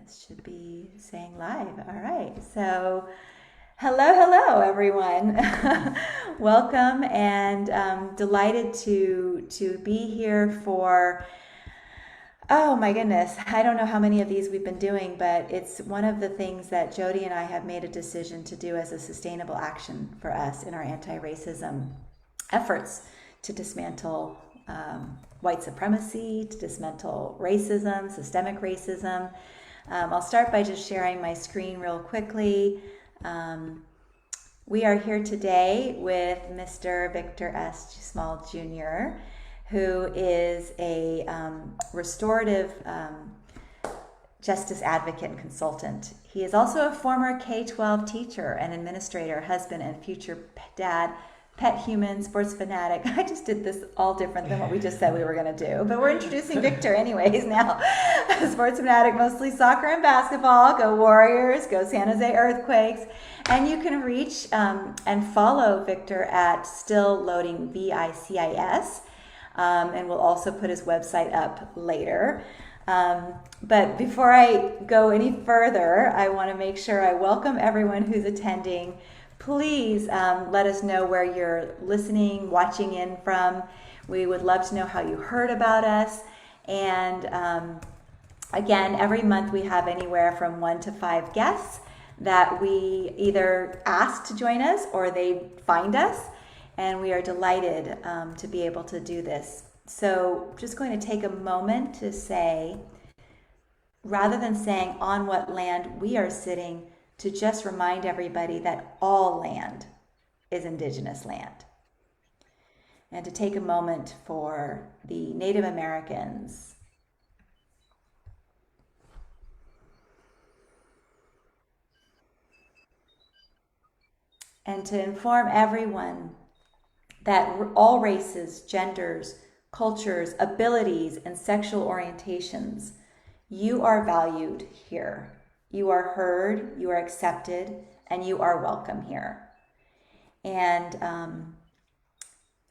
It should be saying live. All right. So, hello, everyone. Welcome, and delighted to be here for. Oh my goodness, I don't know how many of these we've been doing, but it's one of the things that Jodi and I have made a decision to do as a sustainable action for us in our anti-racism efforts to dismantle white supremacy, to dismantle racism, systemic racism. I'll start by just sharing my screen real quickly. We are here today with Mr. Victor S. Small Jr., who is a restorative justice advocate and consultant. He is also a former K-12 teacher and administrator, husband and future dad, pet human, sports fanatic. I just did this all different than what we just said we were going to do, but we're introducing Victor anyways now. Sports fanatic, mostly soccer and basketball. Go Warriors, go San Jose Earthquakes. And you can reach and follow Victor at Still Loading VICIS. And we'll also put his website up later. But before I go any further, I want to make sure I welcome everyone who's attending. Please let us know where you're listening, watching in from. We would love to know how you heard about us. And again, every month we have anywhere from 1 to 5 guests that we either ask to join us or they find us. And we are delighted to be able to do this. So just going to take a moment to say, rather than saying on what land we are sitting, to just remind everybody that all land is Indigenous land. And to take a moment for the Native Americans, and to inform everyone that all races, genders, cultures, abilities, and sexual orientations, you are valued here. You are heard, you are accepted, and you are welcome here. And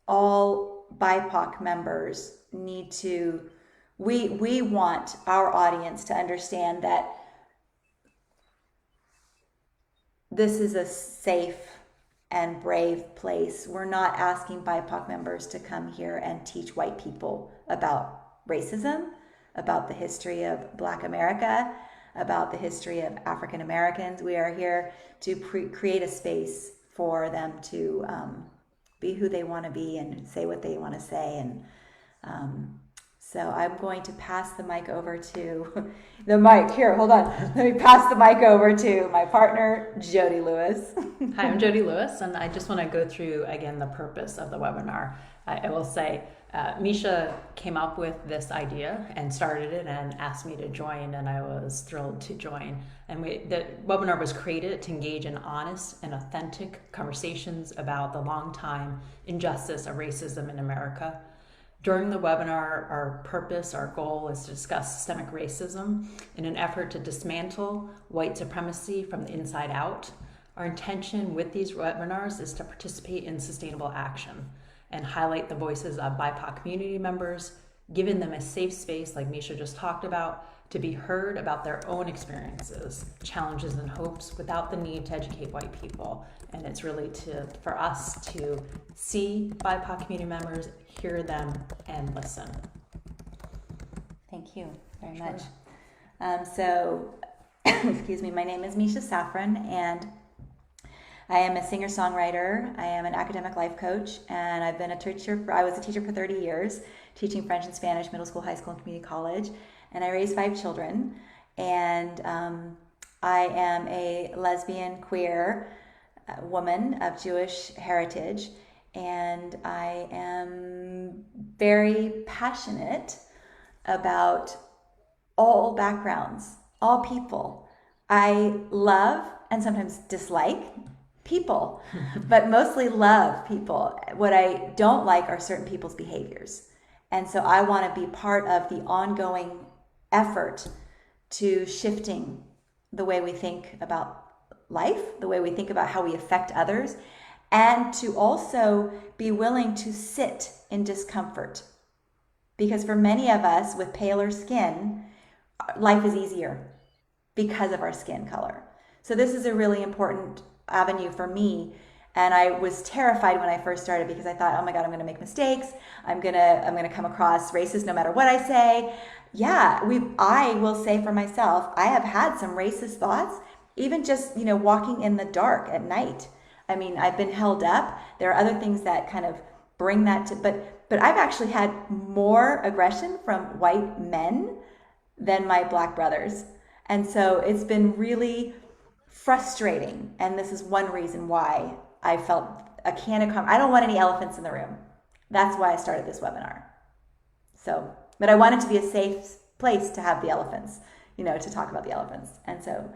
all BIPOC members need to, we want our audience to understand that this is a safe and brave place. We're not asking BIPOC members to come here and teach white people about racism, about the history of Black America, about the history of African Americans. We are here to create a space for them to be who they want to be and say what they want to say. And so I'm going to pass the mic over to the mic. Here, hold on. Let me pass the mic over to my partner, Jodi Lewis. Hi, I'm Jodi Lewis, and I just want to go through again the purpose of the webinar. I will say, Misha came up with this idea and started it and asked me to join, and I was thrilled to join. And the webinar was created to engage in honest and authentic conversations about the long-time injustice of racism in America. During the webinar, our purpose, our goal is to discuss systemic racism in an effort to dismantle white supremacy from the inside out. Our intention with these webinars is to participate in sustainable action and highlight the voices of BIPOC community members, giving them a safe space, like Misha just talked about, to be heard about their own experiences, challenges, and hopes without the need to educate white people. And it's really for us to see BIPOC community members, hear them, and listen. Thank you very much. So, excuse me, my name is Misha Safran, and I am a singer-songwriter. I am an academic life coach, and I've been a teacher. I was a teacher for 30 years, teaching French and Spanish, middle school, high school, and community college. And I raised 5 children. And I am a lesbian, queer woman of Jewish heritage, and I am very passionate about all backgrounds, all people. I love and sometimes dislike people, but mostly love people. What I don't like are certain people's behaviors. And so I want to be part of the ongoing effort to shifting the way we think about life, the way we think about how we affect others, and to also be willing to sit in discomfort. Because for many of us with paler skin, life is easier. because of our skin color. So this is a really important avenue for me. And I was terrified when I first started because I thought, oh my God, I'm going to make mistakes. I'm going to come across racist no matter what I say. Yeah, I will say for myself, I have had some racist thoughts, even just, walking in the dark at night. I mean, I've been held up. There are other things that kind of bring that to, but I've actually had more aggression from white men than my black brothers. And so it's been really frustrating. And this is one reason why I felt a candid conversation. I don't want any elephants in the room. That's why I started this webinar. So, but I wanted to be a safe place to have the elephants, to talk about the elephants. And so,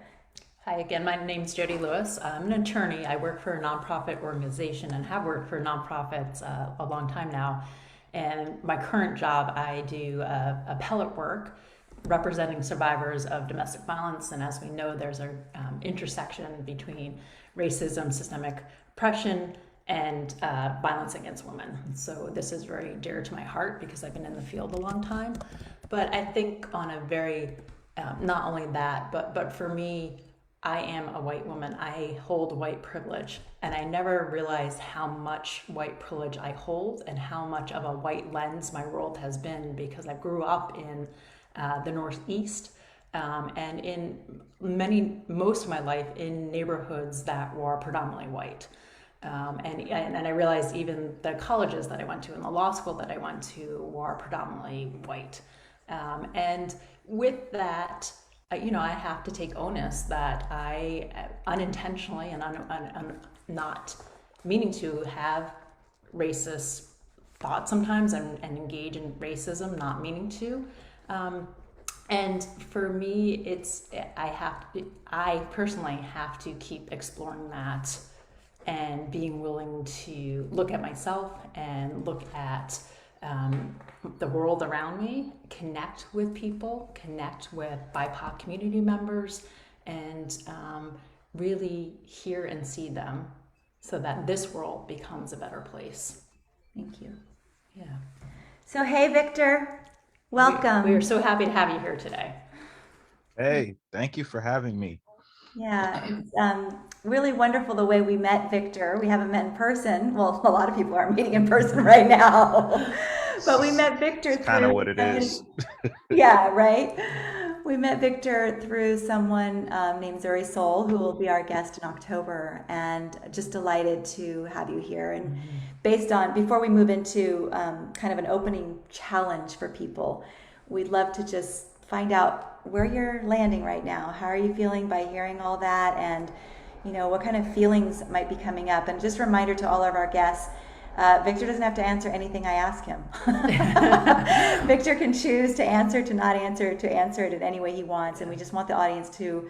hi again, my name's Jodi Lewis. I'm an attorney. I work for a nonprofit organization and have worked for nonprofits a long time now. And my current job, I do appellate work representing survivors of domestic violence. And as we know, there's an intersection between racism, systemic oppression, and violence against women. So this is very dear to my heart because I've been in the field a long time. But I think on a very, not only that, but for me, I am a white woman. I hold white privilege, and I never realized how much white privilege I hold and how much of a white lens my world has been, because I grew up in the Northeast and in most of my life in neighborhoods that were predominantly white. And I realized even the colleges that I went to and the law school that I went to were predominantly white. And with that, I have to take onus that I unintentionally and not meaning to have racist thoughts sometimes and engage in racism, not meaning to. And for me, I personally have to keep exploring that and being willing to look at myself and look at the world around me, connect with people, connect with BIPOC community members, and really hear and see them so that this world becomes a better place. Thank you. Yeah. So, hey, Victor, welcome. We are so happy to have you here today. Hey, thank you for having me. Yeah, it's really wonderful the way we met Victor. We haven't met in person. Well, a lot of people aren't meeting in person right now. But we met Victor It's kind of what it is. Yeah, right? We met Victor through someone named Zuri Soul, who will be our guest in October, and just delighted to have you here. And before we move into kind of an opening challenge for people, we'd love to just find out where you're landing right now. How are you feeling by hearing all that? And, what kind of feelings might be coming up? And just a reminder to all of our guests, Victor doesn't have to answer anything I ask him. Victor can choose to answer, to not answer, to answer it in any way he wants. And we just want the audience to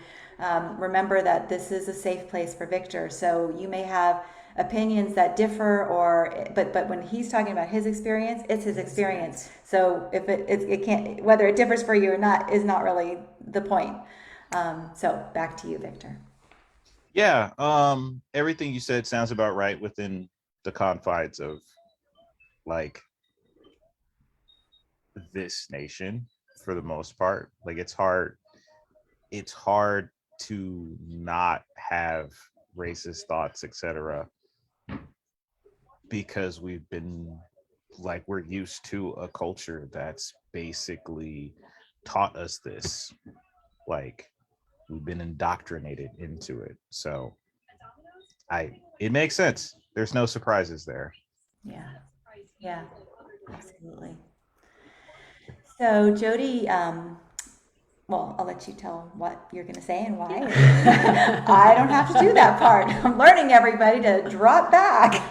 remember that this is a safe place for Victor. So you may have opinions that differ, but when he's talking about his experience, it's his experience. So if it can't, whether it differs for you or not, is not really the point. So back to you, Victor. Yeah, everything you said sounds about right within the confines of like this nation for the most part. Like it's hard to not have racist thoughts, etc., because we've been we're used to a culture that's basically taught us this. Like we've been indoctrinated into it. So it makes sense. There's no surprises there. Yeah, absolutely. So Jodi, well, I'll let you tell what you're going to say and why. I don't have to do that part. I'm learning everybody to drop back.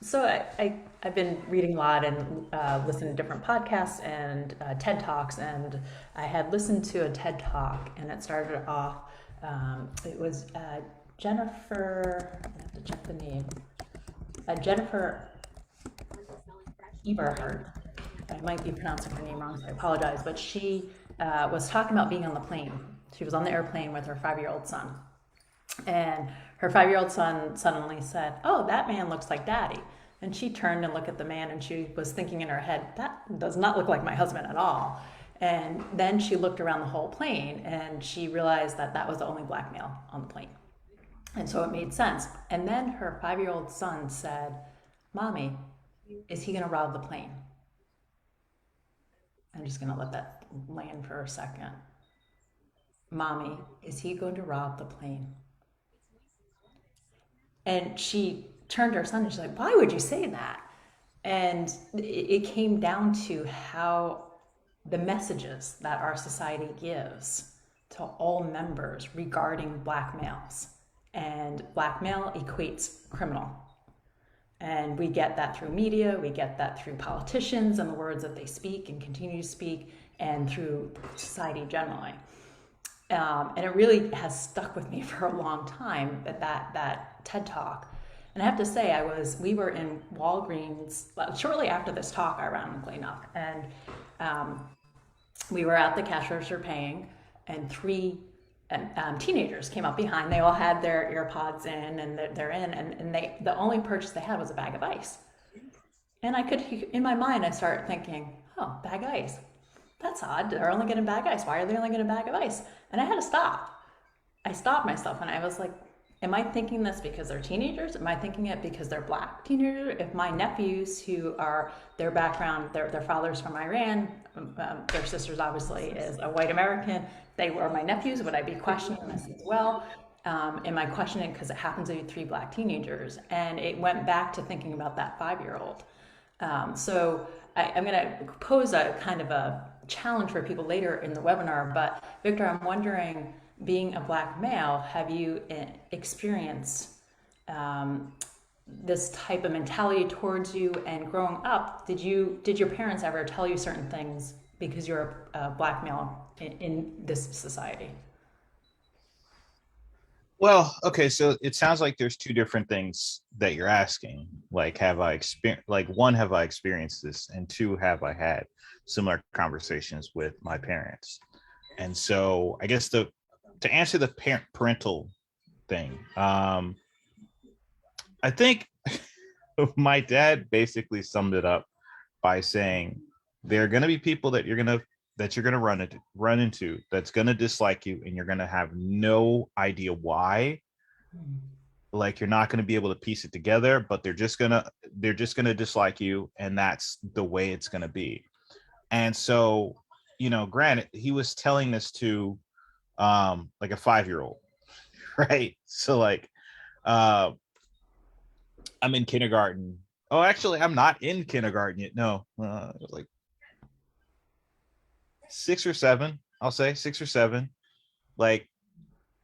So I've been reading a lot and listening to different podcasts and TED Talks, and I had listened to a TED Talk, and it started off, it was Jennifer, I have to check the name, Jennifer Eberhardt. I might be pronouncing her name wrong, so I apologize, but she was talking about being on the plane. She was on the airplane with her 5-year-old son. And her 5-year-old son suddenly said, "Oh, that man looks like daddy." And she turned and looked at the man, and she was thinking in her head, that does not look like my husband at all. And then she looked around the whole plane and she realized that that was the only black male on the plane. And so it made sense. And then her 5-year-old son said, "Mommy, is he going to rob the plane?" I'm just going to let that land for a second. "Mommy, is he going to rob the plane?" And she turned to her son and she's like, "Why would you say that?" And it came down to how the messages that our society gives to all members regarding black males. And black male equates criminal. And we get that through media, we get that through politicians and the words that they speak and continue to speak, and through society generally. And it really has stuck with me for a long time, that TED Talk. And I have to say, we were in Walgreens shortly after this talk, ironically enough, and we were at the cash register paying, and three teenagers came up behind. They all had their earpods in, and they're in, and the only purchase they had was a bag of ice. And in my mind, I start thinking, oh, bag of ice. That's odd. They're only getting bag of ice. Why are they only getting a bag of ice? And I had to stop. I stopped myself and I was like, am I thinking this because they're teenagers? Am I thinking it because they're black teenagers? If my nephews, who are their background, their father's from Iran, their sisters obviously is a white American, they were my nephews, would I be questioning this as well? Am I questioning because it happens to be 3 black teenagers? And it went back to thinking about that 5-year-old. So I'm going to pose a kind of a challenge for people later in the webinar, but Victor, I'm wondering, being a black male, have you experienced this type of mentality towards you? And growing up, did your parents ever tell you certain things because you're a black male in this society? Well, okay, so it sounds like there's two different things that you're asking. Like, one, have I experienced this? And two, have I had similar conversations with my parents? And so I guess to answer the parental thing, I think my dad basically summed it up by saying, there are going to be people that you're going to run into that's going to dislike you, and you're going to have no idea why. Like, you're not going to be able to piece it together, but they're just going to dislike you, and that's the way it's going to be. And so, granted, he was telling this to like a 5-year-old, right? So like I'm in kindergarten. Oh, actually, I'm not in kindergarten yet. No, like 6 or 7. I'll say 6 or 7. Like,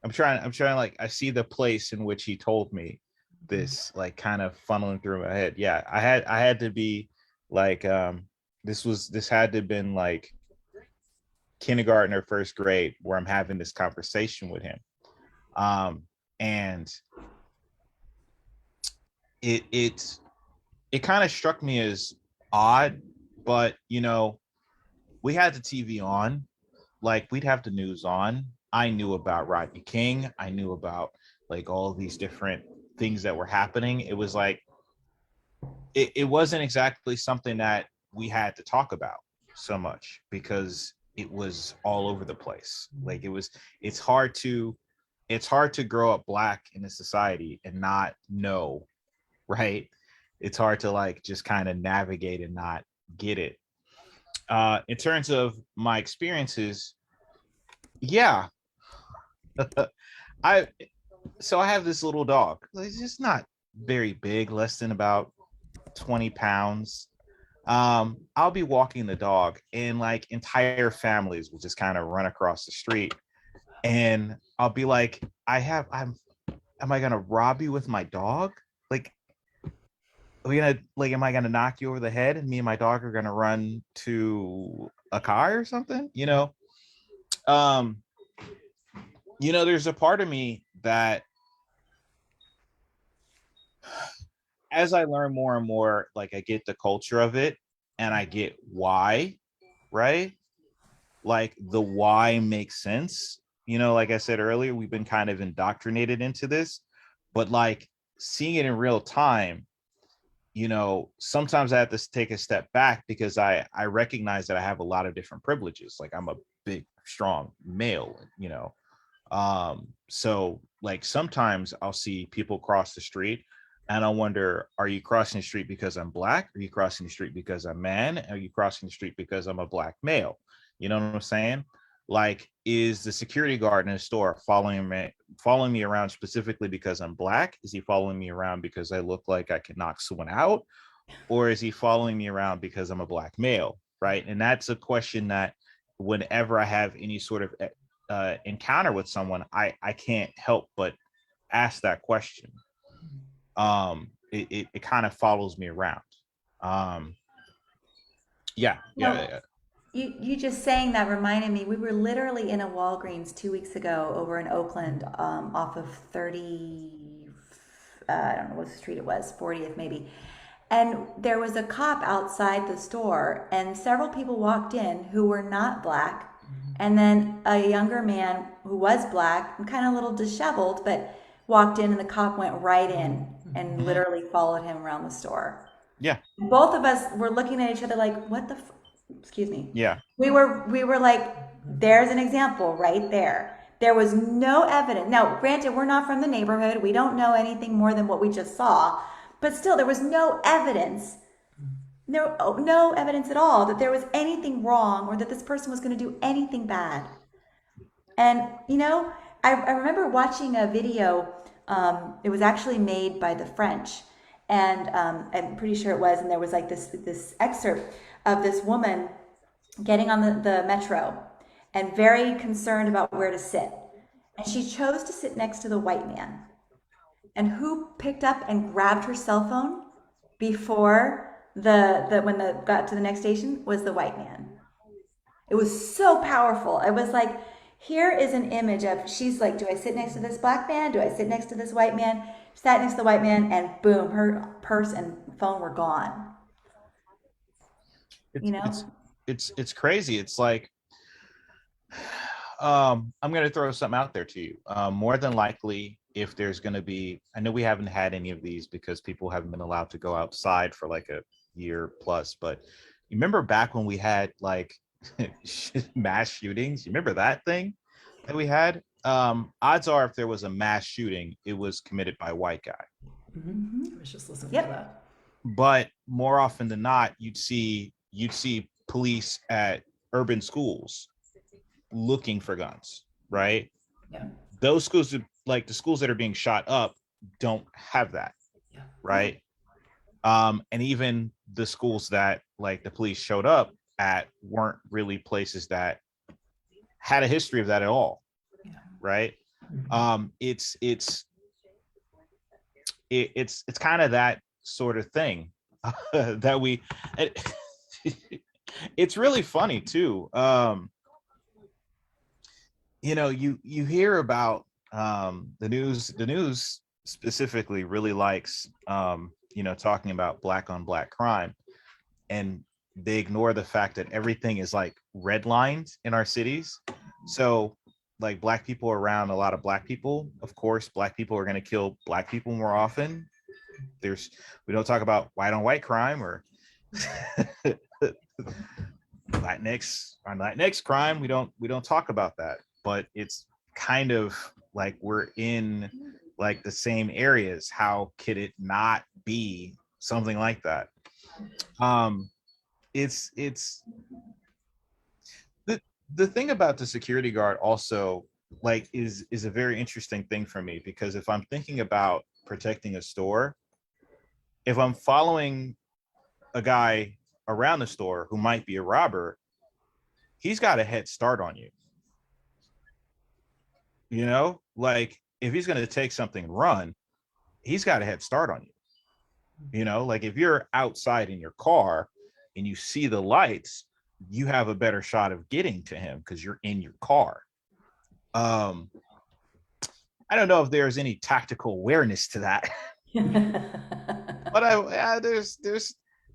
I'm trying. Like, I see the place in which he told me this, like, kind of funneling through my head. Yeah, I had to be like, this had to have been like kindergarten or first grade where I'm having this conversation with him. And it kind of struck me as odd, but we had the TV on, like, we'd have the news on. I knew about Rodney King. I knew about like all of these different things that were happening. It was like, it wasn't exactly something that we had to talk about so much because it was all over the place. Like, it's hard to grow up black in a society and not know, right? It's hard to like just kind of navigate and not get it. In terms of my experiences, yeah, I have this little dog. It's just not very big, less than about 20 pounds. I'll be walking the dog, and like entire families will just kind of run across the street, and I'll be like, am I gonna rob you with my dog? Like, am I gonna knock you over the head and me and my dog are gonna run to a car or something? Um, there's a part of me that, as I learn more and more, like, I get the culture of it and I get why, right? Like, the why makes sense. Like I said earlier, we've been kind of indoctrinated into this, but like, seeing it in real time, sometimes I have to take a step back because I recognize that I have a lot of different privileges. Like I'm a big, strong male, so like sometimes I'll see people cross the street and I wonder, are you crossing the street because I'm black? Are you crossing the street because I'm man? Are you crossing the street because I'm a black male? You know what I'm saying? Like, is the security guard in the store following me around specifically because I'm black? Is he following me around because I look like I can knock someone out? Or is he following me around because I'm a black male? Right. And that's a question that whenever I have any sort of encounter with someone, I can't help but ask that question. It kind of follows me around. Um, yeah, No, yeah, you just saying that reminded me. We were literally in a Walgreens 2 weeks ago over in Oakland, off of 30. I don't know what street it was, 40th maybe. And there was a cop outside the store, and several people walked in who were not black. And then a younger man who was black and kind of a little disheveled, but walked in, and the cop went right in and Mhm. literally followed him around the store. Yeah, Both of us were looking at each other like, what the excuse me. yeah, We were like, there's an example right there. There was no evidence. Now, granted, we're not from the neighborhood. We don't know anything more than what we just saw, but still there was no evidence. No evidence at all that there was anything wrong or that this person was going to do anything bad. And, I remember watching a video. It was actually made by the French. And I'm pretty sure it was. And there was like this excerpt of this woman getting on the metro and very concerned about where to sit. And she chose to sit next to the white man. And who picked up and grabbed her cell phone before the when the got to the next station was the white man. It was so powerful. It was like, here is an image of, she's like, do I sit next to this black man? Do I sit next to this white man? She sat next to the white man, and boom, her purse and phone were gone. You it's know? it's it's crazy. It's like, I'm going to throw something out there to you. More than likely, if there's going to be, I know we haven't had any of these because people haven't been allowed to go outside for like a year plus, but you remember back when we had like mass shootings? You remember that thing that we had? Odds are, if there was a mass shooting, it was committed by a white guy. I was just listening to Yep. that. But more often than not, you'd see police at urban schools looking for guns, right? Yeah. Those schools, like the schools that are being shot up, don't have that, Yeah. right? And even the schools that like the police showed up at weren't really places that had a history of that at all, Yeah. right? It's kind of that sort of thing that it, it's really funny too. You hear about the news specifically really likes talking about black on black crime, and they ignore the fact that everything is like redlined in our cities. So like black people are around a lot of black people, of course black people are going to kill black people more often. We don't talk about white on white crime or Latinx crime. We don't talk about that, but it's kind of like we're in like the same areas. How could it not be something like that? Um, it's the the thing about the security guard also like is a very interesting thing for me, because if I'm thinking about protecting a store, if I'm following a guy around the store who might be a robber, he's got a head start on you. Like if he's going to take something and run, he's got a head start on you. Like if you're outside in your car and you see the lights, you have a better shot of getting to him because you're in your car. um I don't know if there's any tactical awareness to that. But there's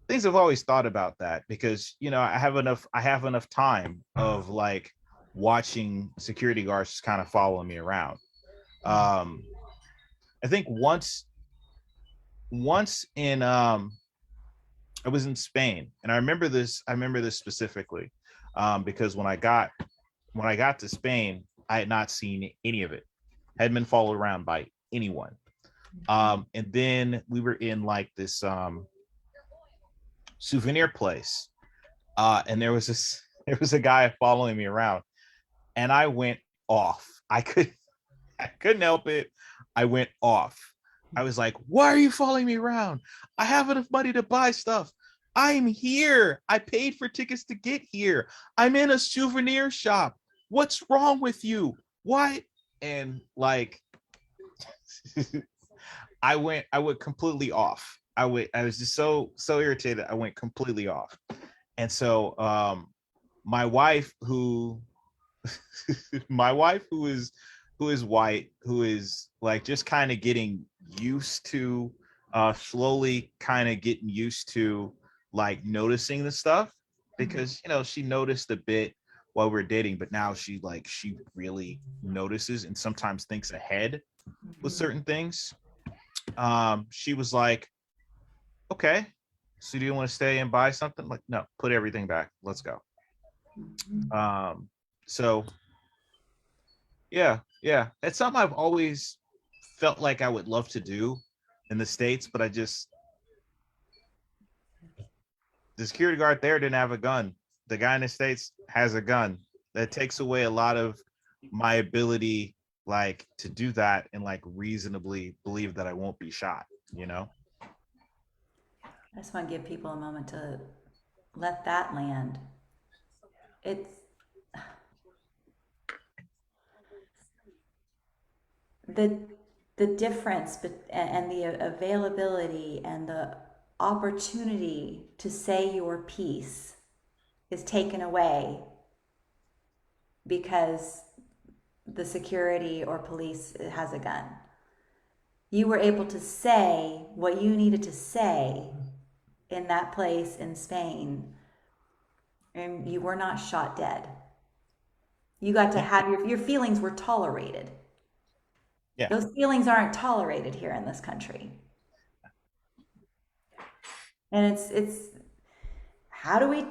things I've always thought about that, because I have enough time of like watching security guards kind of following me around. um I think once in I was in Spain, and I remember this specifically, because when I got to Spain, I had not seen any of it. Hadn't been followed around by anyone. And then we were in like this souvenir place, and there was a guy following me around, and I went off. I couldn't help it. I went off. I was like, why are you following me around? I have enough money to buy stuff. I'm here. I paid for tickets to get here. I'm in a souvenir shop. What's wrong with you? Why? And like, I went completely off. I was just so irritated. I went completely off. And so my wife who my wife who is white, who is like just kind of getting used to slowly kind of getting used to like noticing the stuff, because she noticed a bit while we are dating, but now she really notices and sometimes thinks ahead with certain things. She was like, okay, so do you want to stay and buy something? Like, no, put everything back, let's go. So yeah, it's something I've always felt like I would love to do in the States, but the security guard there didn't have a gun. The guy in the States has a gun. That takes away a lot of my ability like to do that and like reasonably believe that I won't be shot, I just want to give people a moment to let that land. It's the the difference and the availability and the opportunity to say your piece is taken away because the security or police has a gun. You were able to say what you needed to say in that place in Spain, and you were not shot dead. You got to have your feelings were tolerated. Yeah. Those feelings aren't tolerated here in this country. And it's how do we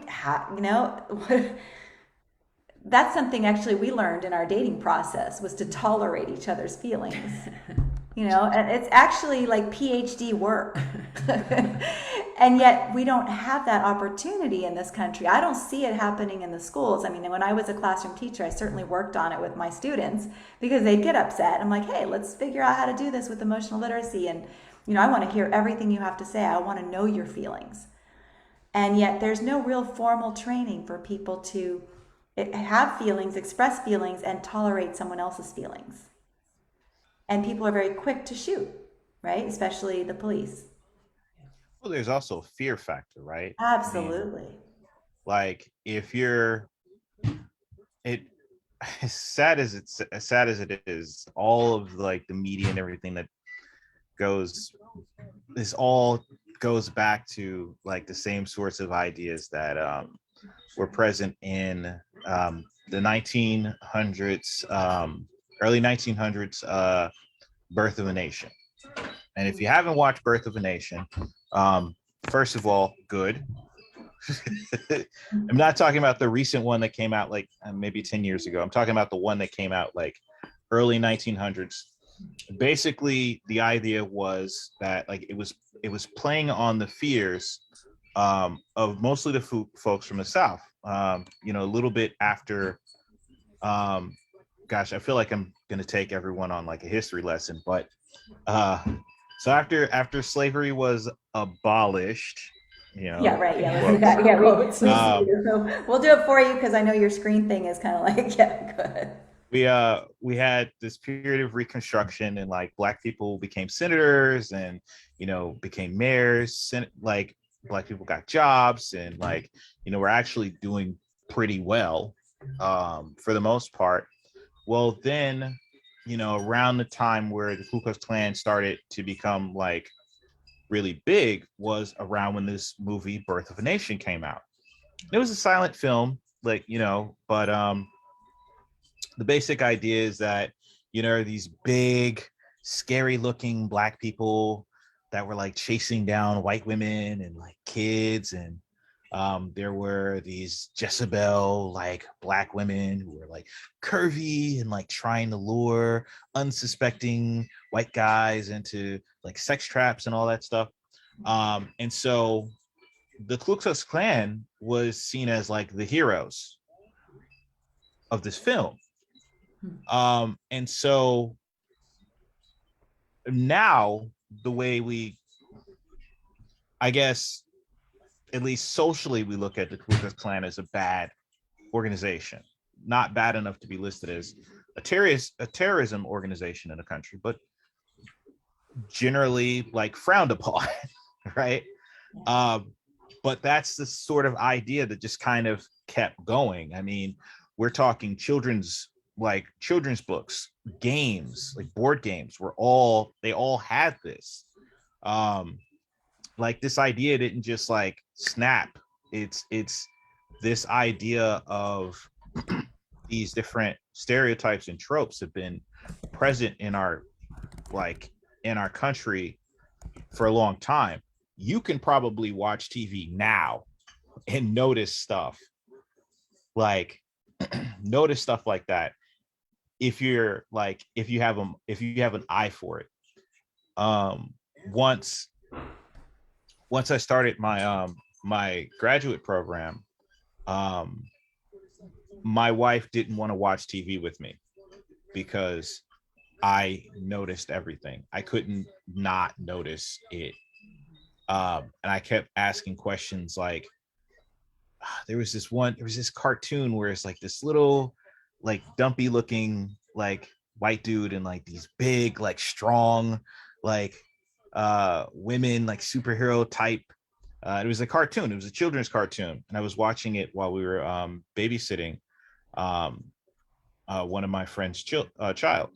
that's something actually we learned in our dating process, was to tolerate each other's feelings. And it's actually like PhD work. And yet we don't have that opportunity in this country. I don't see it happening in the schools. I mean, when I was a classroom teacher, I certainly worked on it with my students because they'd get upset. I'm like, hey, let's figure out how to do this with emotional literacy. And, I want to hear everything you have to say. I want to know your feelings. And yet there's no real formal training for people to have feelings, express feelings, and tolerate someone else's feelings. And people are very quick to shoot, right? Especially the police. Well, there's also a fear factor, right? Absolutely. I mean, like if you're it as sad as it is, all of like the media and everything that goes this all goes back to like the same sorts of ideas that were present in the 1900s, early 1900s Birth of a Nation. And if you haven't watched Birth of a Nation, first of all, good. I'm not talking about the recent one that came out like maybe 10 years ago. I'm talking about the one that came out like early 1900s. Basically, the idea was that like it was playing on the fears of mostly the folks from the South. A little bit after. Gosh, I feel like I'm going to take everyone on like a history lesson, but so after slavery was abolished, Yeah, right. Yeah, we'll do it for you because I know your screen thing is kind of like, yeah, good. We had this period of Reconstruction, and like Black people became senators and became mayors, like Black people got jobs, and like we're actually doing pretty well for the most part. Well, then around the time where the Ku Klux Klan started to become like really big was around when this movie Birth of a Nation came out. It was a silent film, like but the basic idea is that these big scary looking Black people that were like chasing down white women and like kids, and there were these Jezebel like black women who were like curvy and like trying to lure unsuspecting white guys into like sex traps and all that stuff. And so the Ku Klux Klan was seen as like the heroes of this film. And so now the way we, I guess, at least socially, we look at the Ku Klux Klan as a bad organization, not bad enough to be listed as a terrorism organization in a country, but generally like frowned upon, right? But that's the sort of idea that just kind of kept going. I mean, we're talking children's books, games, like board games, they all had this. Like this idea didn't just like snap. It's this idea of these different stereotypes and tropes have been present in our country for a long time. You can probably watch TV now and notice stuff like that if you have an eye for it. Once I started my graduate program, my wife didn't want to watch TV with me because I noticed everything. I couldn't not notice it. And I kept asking questions like, there was this cartoon where it's like this little, like dumpy looking, like white dude and like these big, like strong, like women, like superhero type. It was a cartoon. It was a children's cartoon. And I was watching it while we were babysitting one of my friend's child.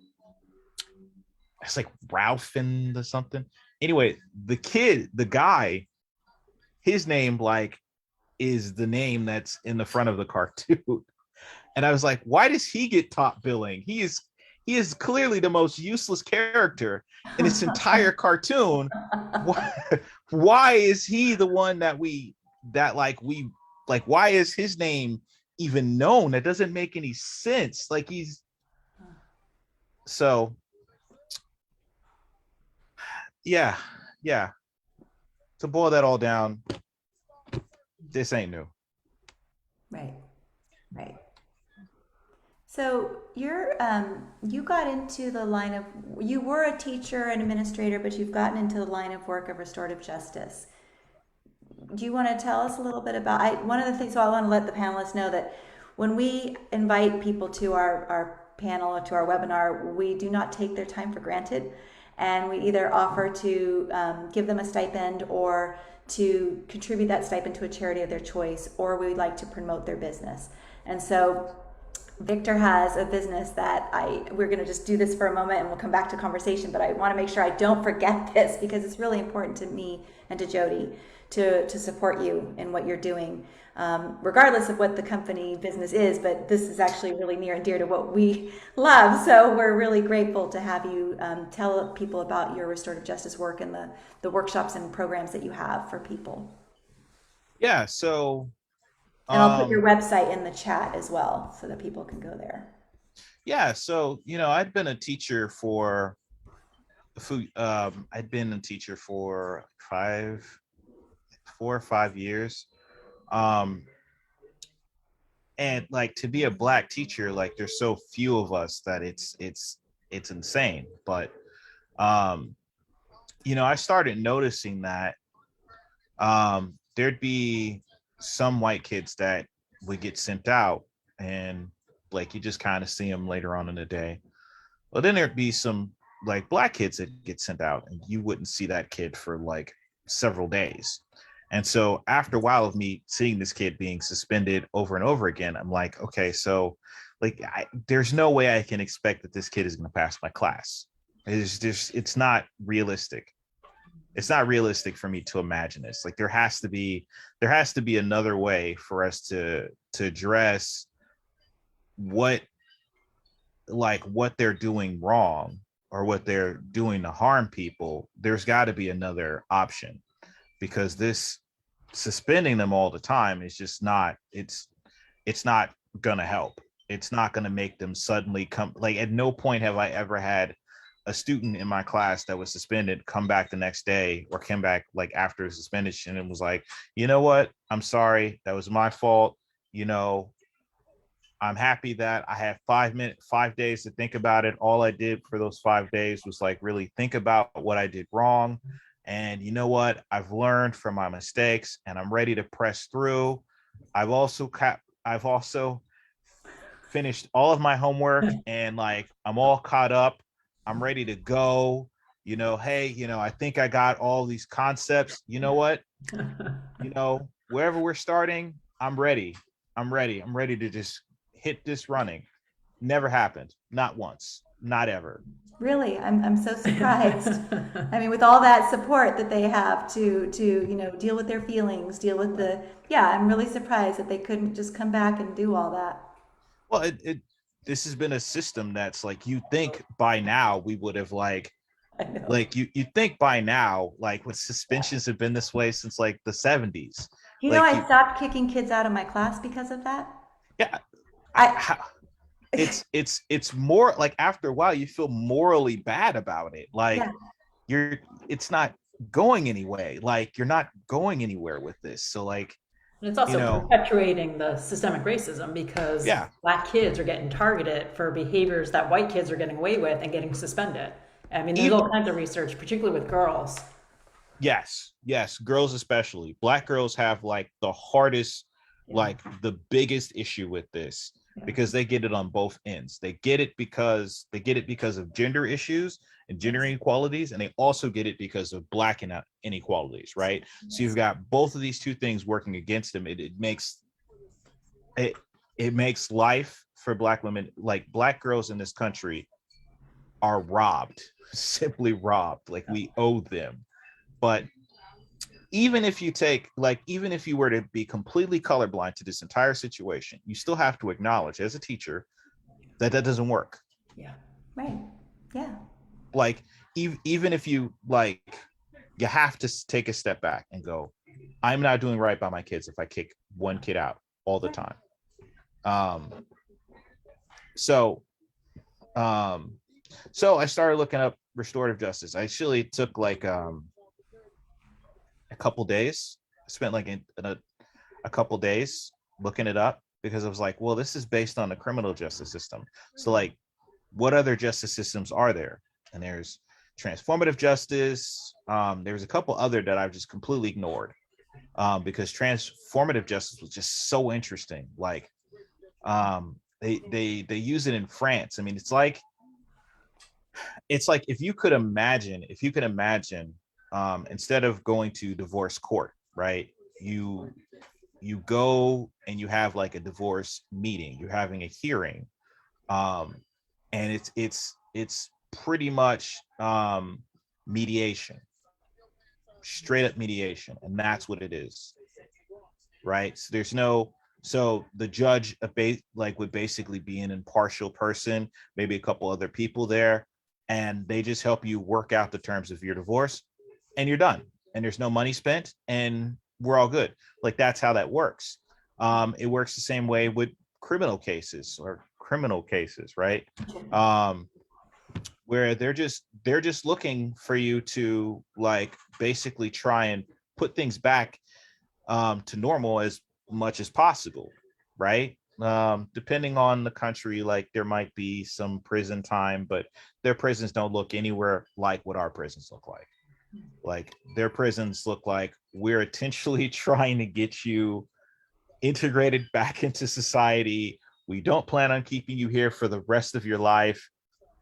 It's like Ralph and something. Anyway, the guy, his name like is the name that's in the front of the cartoon. And I was like, why does he get top billing? He is clearly the most useless character in its entire cartoon. Why is he the one why is his name even known? That doesn't make any sense. Like yeah. To boil that all down, this ain't new. Right. So you got into the line of, you were a teacher and administrator, but you've gotten into the line of work of restorative justice. Do you want to tell us a little bit about, one of the things, so I want to let the panelists know that when we invite people to our panel or to our webinar, we do not take their time for granted. And we either offer to give them a stipend or to contribute that stipend to a charity of their choice, or we would like to promote their business. And so Victor has a business that we're going to just do this for a moment and we'll come back to conversation, but I want to make sure I don't forget this because it's really important to me and to Jodi to support you in what you're doing, regardless of what the company business is, but this is actually really near and dear to what we love. So we're really grateful to have you tell people about your restorative justice work and the workshops and programs that you have for people. Yeah, so and I'll put your website in the chat as well so that people can go there. Yeah, so I'd been a teacher for I'd been a teacher for 4 or 5 years. And like, to be a Black teacher, like there's so few of us that it's insane. But I started noticing that there'd be some white kids that would get sent out, and like you just kind of see them later on in the day. Well, then there'd be some like Black kids that get sent out, and you wouldn't see that kid for like several days. And so after a while of me seeing this kid being suspended over and over again, I'm like, okay, so like there's no way I can expect that this kid is going to pass my class. It's not realistic. It's not realistic for me to imagine this. Like there has to be another way for us to address what they're doing wrong, or what they're doing to harm people, there's got to be another option, because this suspending them all the time is just not, it's not gonna help. It's not gonna make them suddenly come. Like, at no point have I ever had a student in my class that was suspended come back the next day, or came back like after suspension and was like, you know what, I'm sorry, that was my fault. You know, I'm happy that I had 5 days to think about it. All I did for those 5 days was like really think about what I did wrong. And you know what? I've learned from my mistakes and I'm ready to press through. I've also finished all of my homework and like I'm all caught up. I'm ready to go. You know, hey, you know, I think I got all these concepts. You know what? You know, wherever we're starting, I'm ready. I'm ready to just hit this running. Never happened. Not once. Not ever. Really, I'm so surprised. I mean, with all that support that they have to you know deal with their feelings, deal with the yeah, I'm really surprised that they couldn't just come back and do all that. Well, this has been a system that's like, you think by now we would have I know. like you think by now, like, with suspensions have been this way since like the 70s. You know, Like, I you, stopped kicking kids out of my class because of that. yeah, I it's more like, after a while you feel morally bad about it. Like, yeah, you're it's not going anyway. Like, you're not going anywhere with this. So like, And it's you also know, perpetuating the systemic racism because yeah. black kids are getting targeted for behaviors that white kids are getting away with and getting suspended. I mean, there's Even, all kinds of research, particularly with girls. yes, girls, especially black girls, have like the hardest, Yeah. like the biggest issue with this, Yeah. because they get it on both ends. They get it because of gender issues and gender yes, inequalities, and they also get it because of black inequalities, right? So you've yes, got both of these two things working against them. It it makes life for black women, like black girls in this country, are robbed, simply robbed. Like, we owe them. But even if you were to be completely colorblind to this entire situation, you still have to acknowledge as a teacher that that doesn't work. Yeah. right, yeah, Like, even if you like, you have to take a step back and go, I'm not doing right by my kids if I kick one kid out all the right. time. um so um so I started looking up restorative justice. I actually took like a couple days. I spent like a couple days looking it up, because I was like, well, this is based on the criminal justice system. So like, what other justice systems are there? And there's transformative justice. There's a couple other that I've just completely ignored, because transformative justice was just so interesting. Like, they use it in France. I mean, it's like if you could imagine, instead of going to divorce court, right? You go and you have like a divorce meeting. You're having a hearing, um, and it's pretty much mediation, straight up mediation, and that's what it is, right? So there's no so the judge like would basically be an impartial person, maybe a couple other people there, and they just help you work out the terms of your divorce, and you're done, and there's no money spent, and we're all good. Like, that's how that works. It works the same way with criminal cases, right? um where they're just looking for you to like basically try and put things back to normal as much as possible, right? Depending on the country, like there might be some prison time, but their prisons don't look anywhere like what our prisons look like. Like, their prisons look like, we're intentionally trying to get you integrated back into society. We don't plan on keeping you here for the rest of your life.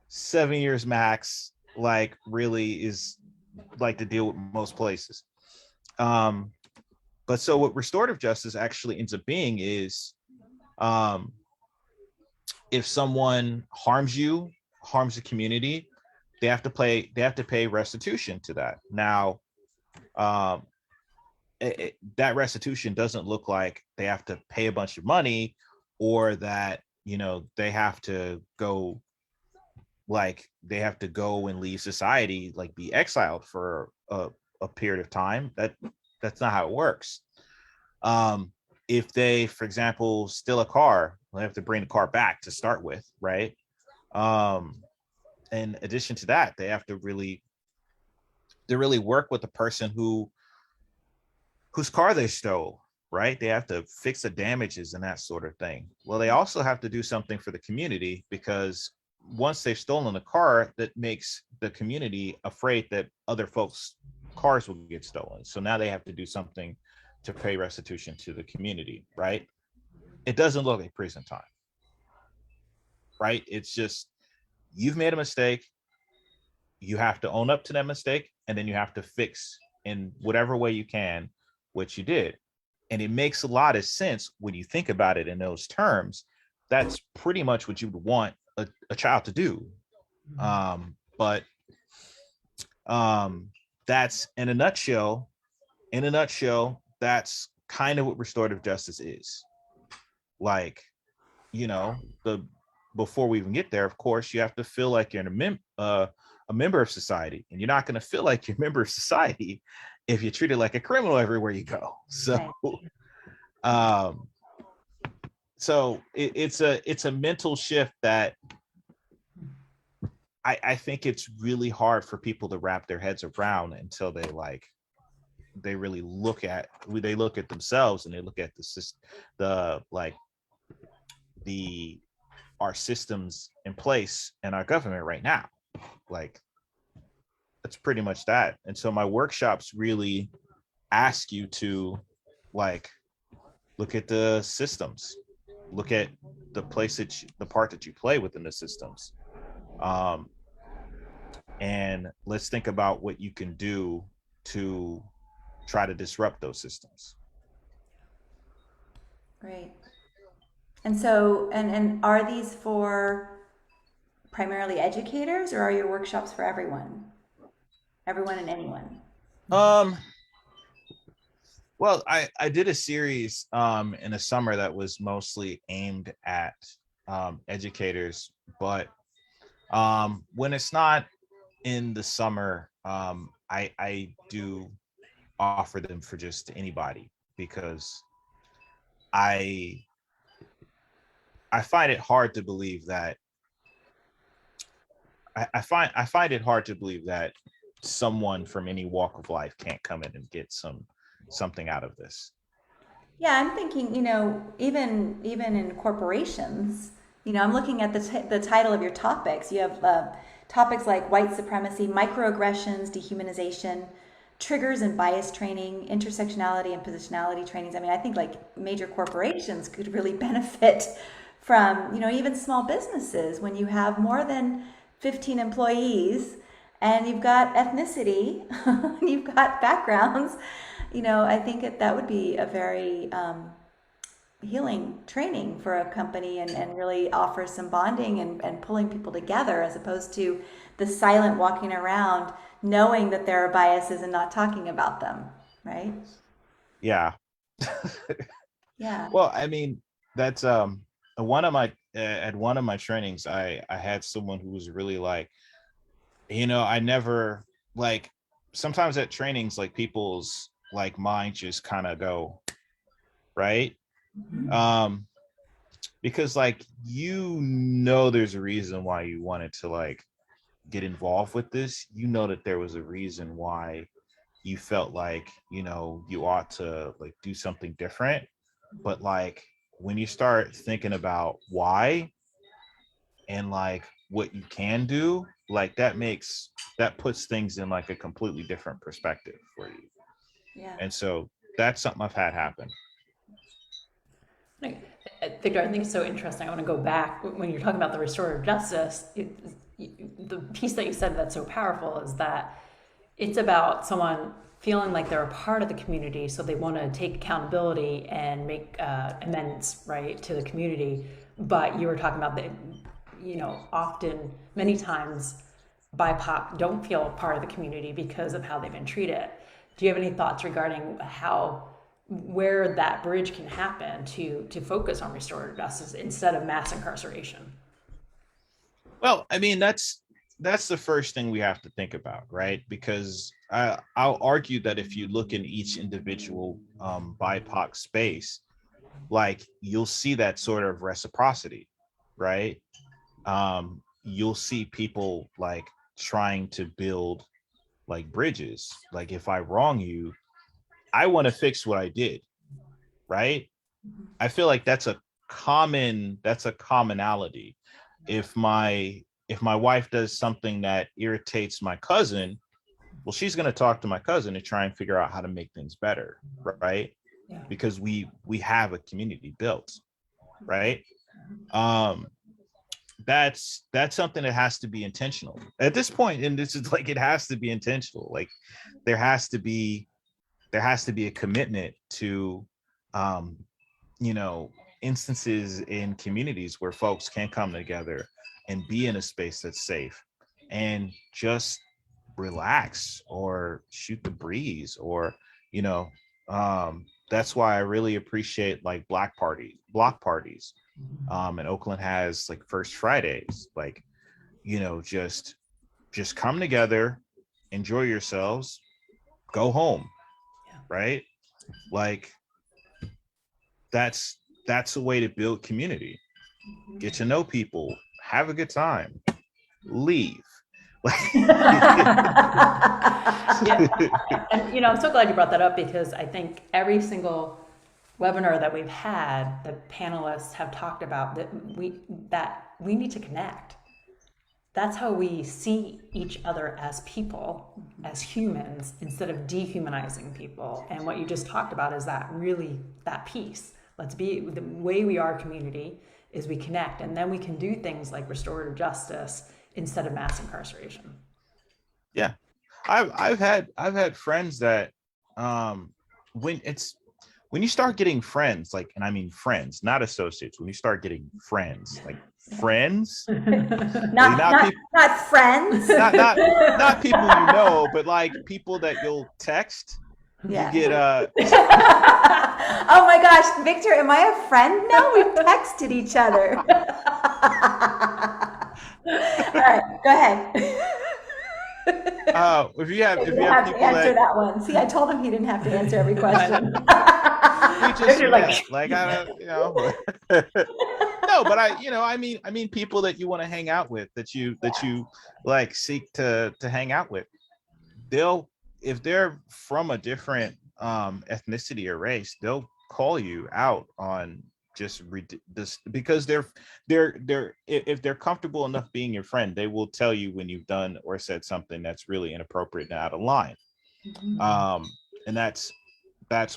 7 years max, like, really is like the deal with most places. Um, but so what restorative justice actually ends up being is, um, if someone harms the community, they have to pay restitution to that. Now, um, that restitution doesn't look like they have to pay a bunch of money, or that they have to go like they have to go and leave society, like be exiled for a period of time. That's not how it works. If they, for example, steal a car, they have to bring the car back to start with, right? In addition to that, they have to really work with the person whose car they stole, right? They have to fix the damages and that sort of thing. Well, they also have to do something for the community, because once they've stolen a car, that makes the community afraid that other folks' cars will get stolen. So now they have to do something to pay restitution to the community, right? It doesn't look like prison time, right? It's just, you've made a mistake. You have to own up to that mistake, and then you have to fix in whatever way you can what you did. And it makes a lot of sense when you think about it in those terms. That's pretty much what you would want a child to do. But that's in a nutshell. That's kind of what restorative justice is. Like, the before we even get there, of course, you have to feel like you're a member of society, and you're not going to feel like you're a member of society if you're treated like a criminal everywhere you go. So, it's a mental shift that I think it's really hard for people to wrap their heads around until they really look at themselves, and they look at our systems in place in our government right now. Like, that's pretty much that. And so my workshops really ask you to look at the systems, look at the part that you play within the systems, and let's think about what you can do to try to disrupt those systems. Great. And so, and are these for primarily educators, or are your workshops for everyone and anyone? Well, I did a series in the summer that was mostly aimed at educators, but when it's not in the summer, I do offer them for just anybody, because I find it hard to believe that I find it hard to believe that someone from any walk of life can't come in and get something out of this. Yeah, I'm thinking, even in corporations, I'm looking at the title of your topics. You have topics like white supremacy, microaggressions, dehumanization, triggers and bias training, intersectionality and positionality trainings. I mean, I think like major corporations could really benefit from, even small businesses when you have more than 15 employees and you've got ethnicity, you've got backgrounds. I think that would be a very healing training for a company, and really offer some bonding and pulling people together, as opposed to the silent walking around knowing that there are biases and not talking about them, right? Yeah. Yeah. Well, I mean, that's one of my at one of my trainings, I had someone who was really like, I never, like, sometimes at trainings, like, people's like minds just kind of go, right? Because like, there's a reason why you wanted to like get involved with this. That there was a reason why you felt like you ought to like do something different. But like, when you start thinking about why and like what you can do, like, that puts things in like a completely different perspective for you. Yeah. And so that's something I've had happen. Victor, I think it's so interesting. I want to go back when you're talking about the restorative justice. The piece that you said that's so powerful is that it's about someone feeling like they're a part of the community, so they want to take accountability and make amends, right, to the community. But you were talking about that, often, many times, BIPOC don't feel part of the community because of how they've been treated. Do you have any thoughts regarding where that bridge can happen to focus on restorative justice instead of mass incarceration? Well, I mean, that's the first thing we have to think about, right? Because I'll argue that if you look in each individual BIPOC space, like you'll see that sort of reciprocity, right? You'll see people like trying to build like bridges. Like if I wrong you, I want to fix what I did, right? I feel like that's a commonality. If my wife does something that irritates my cousin, well, she's going to talk to my cousin to try and figure out how to make things better, right? Yeah. Because we have a community built, right? Um, that's something that has to be intentional at this point, and this is like it has to be intentional. Like there has to be a commitment to um, you know, instances in communities where folks can come together and be in a space that's safe and just relax or shoot the breeze or, you know, that's why I really appreciate like block parties. And Oakland has like First Fridays, like, just come together, enjoy yourselves, go home, Yeah. right? Like that's a way to build community. Get to know people, have a good time, leave. Yeah. And I'm so glad you brought that up because I think every single webinar that we've had, the panelists have talked about that we need to connect. That's how we see each other as people, as humans, instead of dehumanizing people. And what you just talked about is that piece. Let's be the way we are community is we connect, and then we can do things like restorative justice instead of mass incarceration. Yeah, I've had friends that when you start getting friends, like, and I mean friends, not associates, when you start getting friends, like friends, not friends. not people you know, but like people that you'll text. Yeah. You get oh my gosh, Victor, am I a friend now? We've texted each other. All right, go ahead. if you have You people to answer that that one. See, I told him he didn't have to answer every question. we just You're like I don't no, but I mean people that you want to hang out with, that you like seek to hang out with. They'll, if they're from a different ethnicity or race, they'll call you out on just this, because they're if they're comfortable enough being your friend, they will tell you when you've done or said something that's really inappropriate and out of line. Mm-hmm. And that's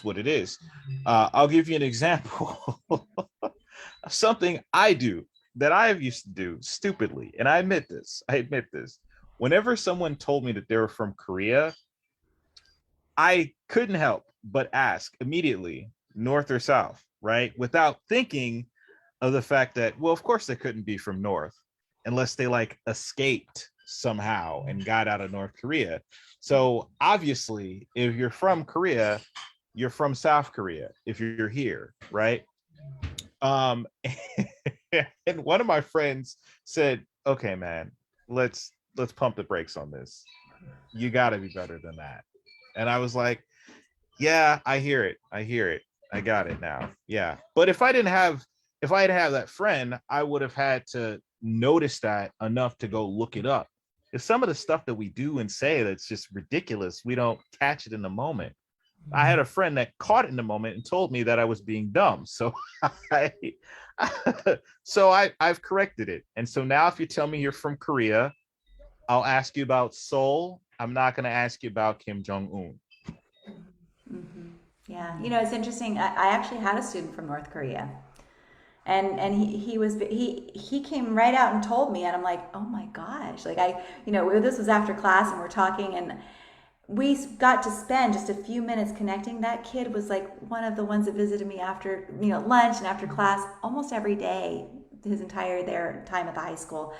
what it is. I'll give you an example of something I do that I've used to do stupidly, and I admit this. Whenever someone told me that they were from Korea, I couldn't help but ask immediately, North or South, right? Without thinking of the fact that, well, of course they couldn't be from North unless they like escaped somehow and got out of North Korea. So obviously, if you're from Korea, you're from South Korea if you're here, right? And one of my friends said, "Okay, man, let's pump the brakes on this. You got to be better than that." And I was like, "Yeah, I hear it. I got it now. Yeah." But if I didn't have that friend, I would have had to notice that enough to go look it up. If some of the stuff that we do and say that's just ridiculous, we don't catch it in the moment. I had a friend that caught it in the moment and told me that I was being dumb. So I've corrected it. And so now if you tell me you're from Korea, I'll ask you about Seoul. I'm not going to ask you about Kim Jong-un. Mm-hmm. Yeah, it's interesting. I actually had a student from North Korea, and he came right out and told me, and I'm like, oh my gosh, like this was after class, and we're talking, and we got to spend just a few minutes connecting. That kid was like one of the ones that visited me after lunch and after class almost every day, his entire time at the high school.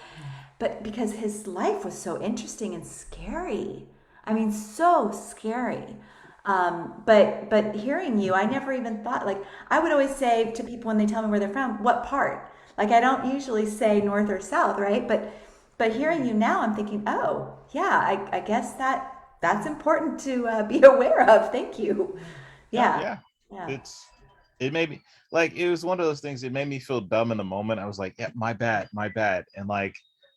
But because his life was so interesting and scary, I mean, so scary. But hearing you, I never even thought, like, I would always say to people when they tell me where they're from, what part? Like, I don't usually say North or South, right? But But hearing you now, I'm thinking, oh, yeah, I guess that's important to be aware of. Thank you. No, Yeah. yeah. Yeah. It made me like, it was one of those things, it made me feel dumb in the moment. I was like, yeah, my bad, my bad. And like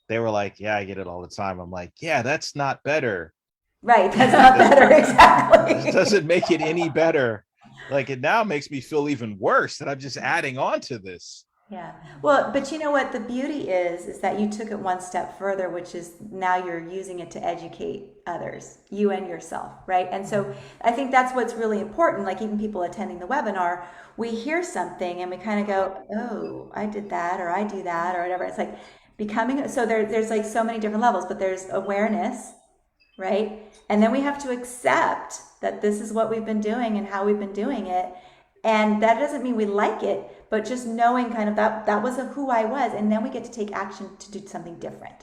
they were like, yeah, I get it all the time. I'm like, yeah, that's not better. Right. That's not better. It Exactly. doesn't make it any better. Like, it now makes me feel even worse that I'm just adding on to this. Yeah. Well, but you know what the beauty is that you took it one step further, which is now you're using it to educate others, you and yourself, right? And so I think that's what's really important. Like even people attending the webinar, we hear something and we kind of go, "Oh, I did that, or I do that, or whatever." It's like becoming. So there's like so many different levels, but there's awareness, right? And then we have to accept that this is what we've been doing and how we've been doing it. And that doesn't mean we like it, but just knowing kind of that was who I was. And then we get to take action to do something different.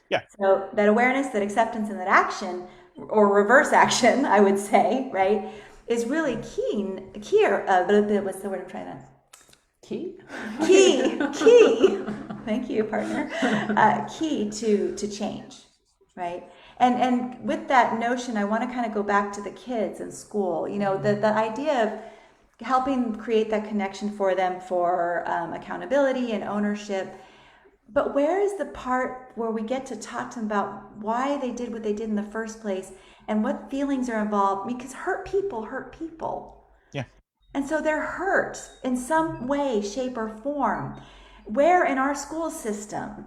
Yeah. So that awareness, that acceptance, and that action, or reverse action, I would say, right, is really key, what's the word I'm trying to, Key. key, thank you, partner, key to change, right? And with that notion, I want to kind of go back to the kids in school. You know, the idea of helping create that connection for them for accountability and ownership. But where is the part where we get to talk to them about why they did what they did in the first place and what feelings are involved? Because hurt people hurt people. Yeah. And so they're hurt in some way, shape, or form. Where in our school system?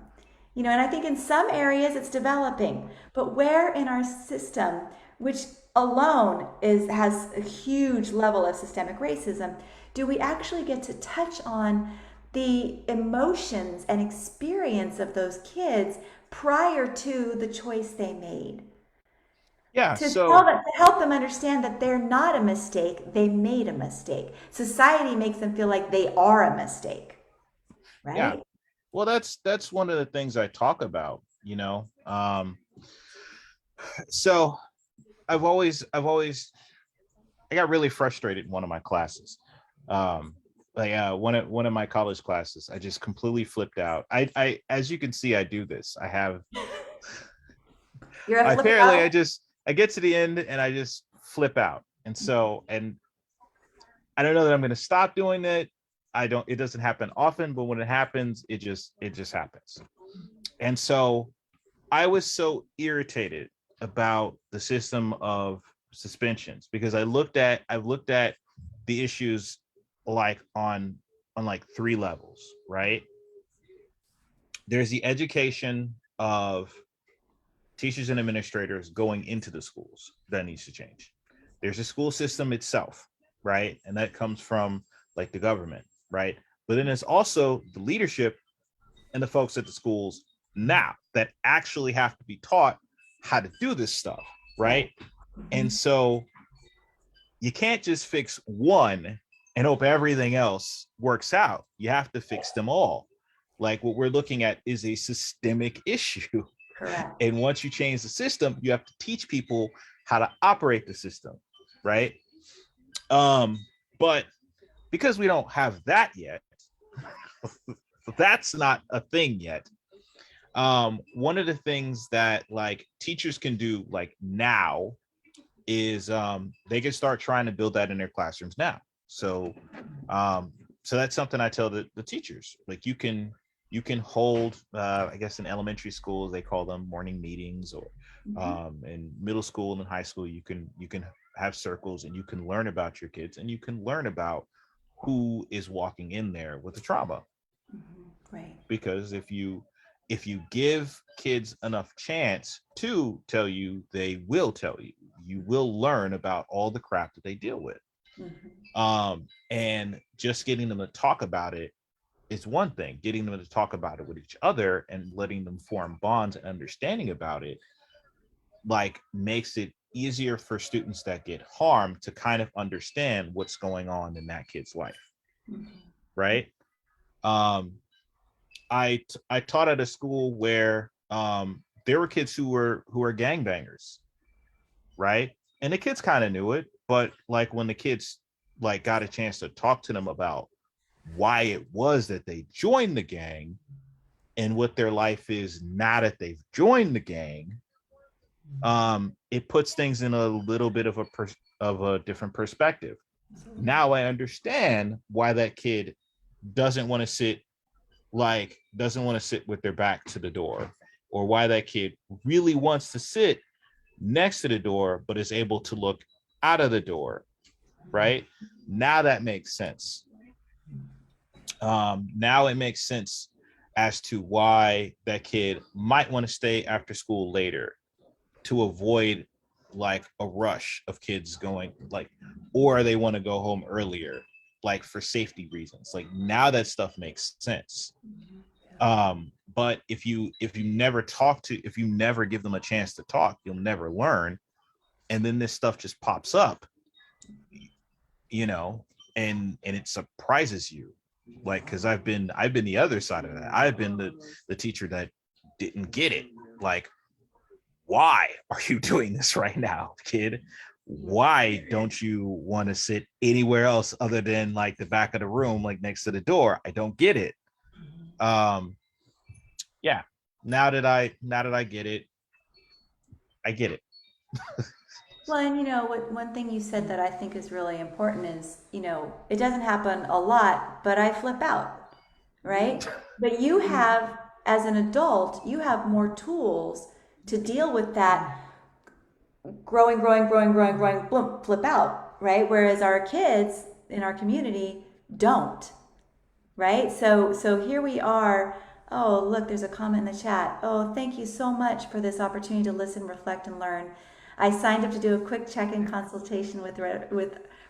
You know, and I think in some areas it's developing, but where in our system, which alone has a huge level of systemic racism, do we actually get to touch on the emotions and experience of those kids prior to the choice they made? Yeah. To So help them understand that they're not a mistake, they made a mistake. Society makes them feel like they are a mistake, yeah. right? Well, that's one of the things I talk about, you know. So I've always I got really frustrated in one of my classes. One of my college classes, I just completely flipped out. I as you can see, I do this. You're a flip Apparently out. I get to the end and I just flip out. And so, and I don't know that I'm going to stop doing it. It doesn't happen often, but when it happens, it just happens. And so I was so irritated about the system of suspensions because I've looked at the issues like on like three levels, right? There's the education of teachers and administrators going into the schools that needs to change. There's a school system itself, right? And that comes from like the government, right? But then there's also the leadership and the folks at the schools now that actually have to be taught how to do this stuff, right? And so you can't just fix one and hope everything else works out. You have to fix them all. Like what we're looking at is a systemic issue. Correct. And once you change the system, you have to teach people how to operate the system, right? But because we don't have that yet, that's not a thing yet. One of the things that like teachers can do like now is they can start trying to build that in their classrooms now. So that's something I tell the teachers. Like you can hold I guess in elementary schools they call them morning meetings, or in middle school and high school you can have circles and you can learn about your kids and you can learn about who is walking in there with the trauma. Right. Because if you give kids enough chance to tell you, they will tell you. You will learn about all the crap that they deal with. And just getting them to talk about it is one thing. Getting them to talk about it with each other and letting them form bonds and understanding about it, like, makes it easier for students that get harmed to kind of understand what's going on in that kid's life. Right. I taught at a school where there were kids who were gangbangers, right? And the kids kind of knew it, but like when the kids like got a chance to talk to them about why it was that they joined the gang and what their life is now that they've joined the gang, it puts things in a little bit of a different perspective. Now I understand why that kid doesn't want to sit with their back to the door, or why that kid really wants to sit next to the door but is able to look out of the door. Right now that makes sense. Now it makes sense as to why that kid might want to stay after school later to avoid like a rush of kids going, like, or they want to go home earlier, like for safety reasons. Like now that stuff makes sense. But if you never if you never give them a chance to talk, you'll never learn. And then this stuff just pops up, and it surprises you. Like, because I've been the other side of that. I've been the teacher that didn't get it. Like, why are you doing this right now, kid? Why don't you want to sit anywhere else other than like the back of the room, like next to the door? I don't get it. Yeah. Now that I get it, I get it. Well, and one thing you said that I think is really important is, it doesn't happen a lot, but I flip out, right? But you have, as an adult, you have more tools to deal with that growing, boom, flip out, right? Whereas our kids in our community don't, right? So here we are. Oh, look, there's a comment in the chat. Oh, thank you so much for this opportunity to listen, reflect, and learn. I signed up to do a quick check-in consultation with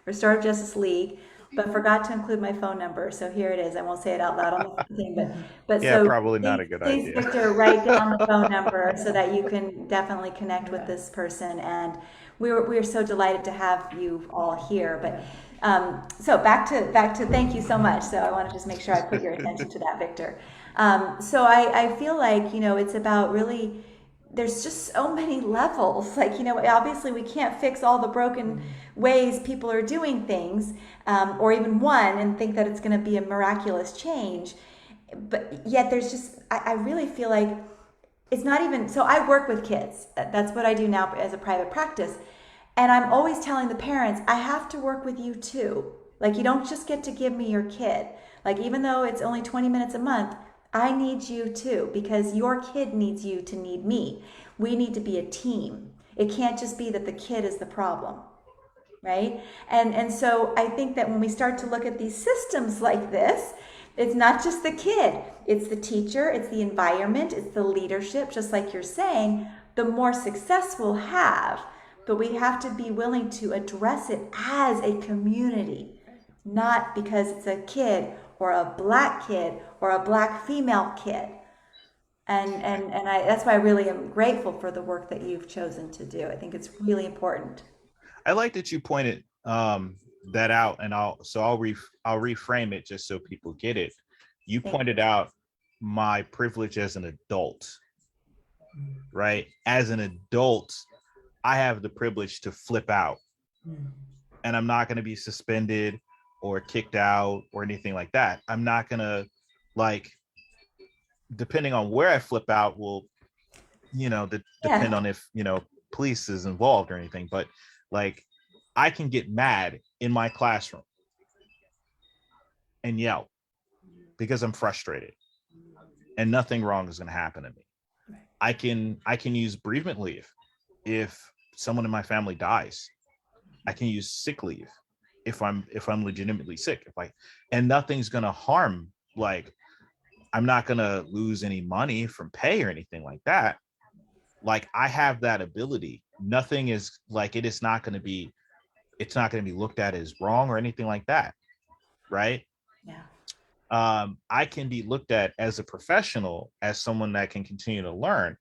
Restorative Justice League, but forgot to include my phone number. So here it is. I won't say it out loud on the thing, but yeah, so probably not a good idea. Please, Victor, write down the phone number so that you can definitely connect with this person. And we're so delighted to have you all here. But so back to thank you so much. So I want to just make sure I put your attention to that, Victor. So I feel like, it's about really, there's just so many levels. Like, obviously we can't fix all the broken ways people are doing things, or even one, and think that it's going to be a miraculous change. But yet there's just, I really feel like it's not even, so I work with kids. That's what I do now as a private practice. And I'm always telling the parents, I have to work with you too. Like, you don't just get to give me your kid. Like, even though it's only 20 minutes a month, I need you too, because your kid needs you to need me. We need to be a team. It can't just be that the kid is the problem, right? And so I think that when we start to look at these systems like this, it's not just the kid, it's the teacher, it's the environment, it's the leadership, just like you're saying, the more success we'll have. But we have to be willing to address it as a community, not because it's a kid or a black kid or a black female kid. And that's why I really am grateful for the work that you've chosen to do. I think it's really important. I like that you pointed that out, and I'll reframe it just so people get it. You pointed out my privilege as an adult, right? As an adult, I have the privilege to flip out, and I'm not going to be suspended or kicked out or anything like that. I'm not going to, like, depending on where I flip out will, depend on if, police is involved or anything. But like, I can get mad in my classroom and yell because I'm frustrated, and nothing wrong is going to happen to me. I can use bereavement leave if someone in my family dies. I can use sick leave if I'm legitimately sick. And nothing's going to harm, like, I'm not going to lose any money from pay or anything like that. Like, I have that ability. Nothing is like, it's not going to be looked at as wrong or anything like that. Right. Yeah. I can be looked at as a professional, as someone that can continue to learn.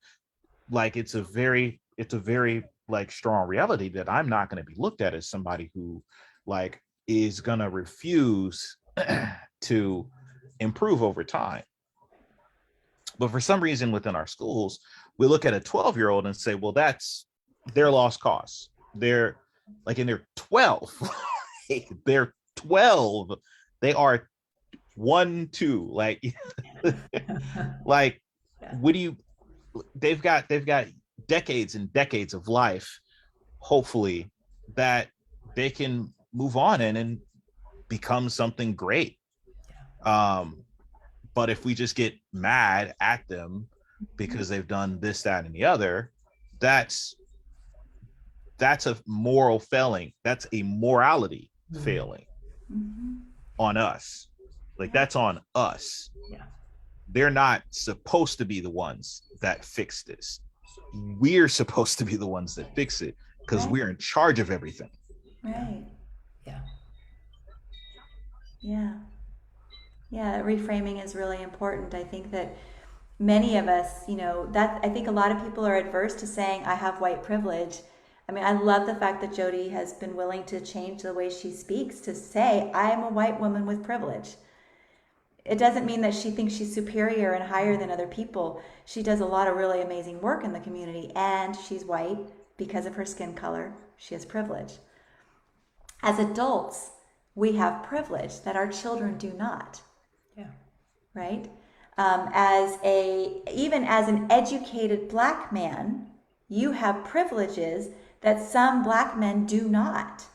Like, it's a very like strong reality that I'm not going to be looked at as somebody who, like, is going to refuse to improve over time. But for some reason within our schools, we look at a 12-year-old and say, well, that's their lost cause. They're 12. They're 12. They are 1, 2, like, like, Yeah. what do you? They've got decades and decades of life, hopefully, that they can move on and become something great. But if we just get mad at them because they've done this, that, and the other, that's a moral failing. That's a morality failing on us. Like, that's on us. Yeah. They're not supposed to be the ones that fix this. We're supposed to be the ones that fix it because Right. we're in charge of everything. Right. Yeah. Yeah. Yeah. Reframing is really important. I think that many of us, I think a lot of people are adverse to saying, I have white privilege. I mean, I love the fact that Jodi has been willing to change the way she speaks to say, I'm a white woman with privilege. It doesn't mean that she thinks she's superior and higher than other people. She does a lot of really amazing work in the community, and she's white because of her skin color. She has privilege. As adults, we have privilege that our children do not. Yeah. Right? Even as an educated black man, you have privileges that some black men do not.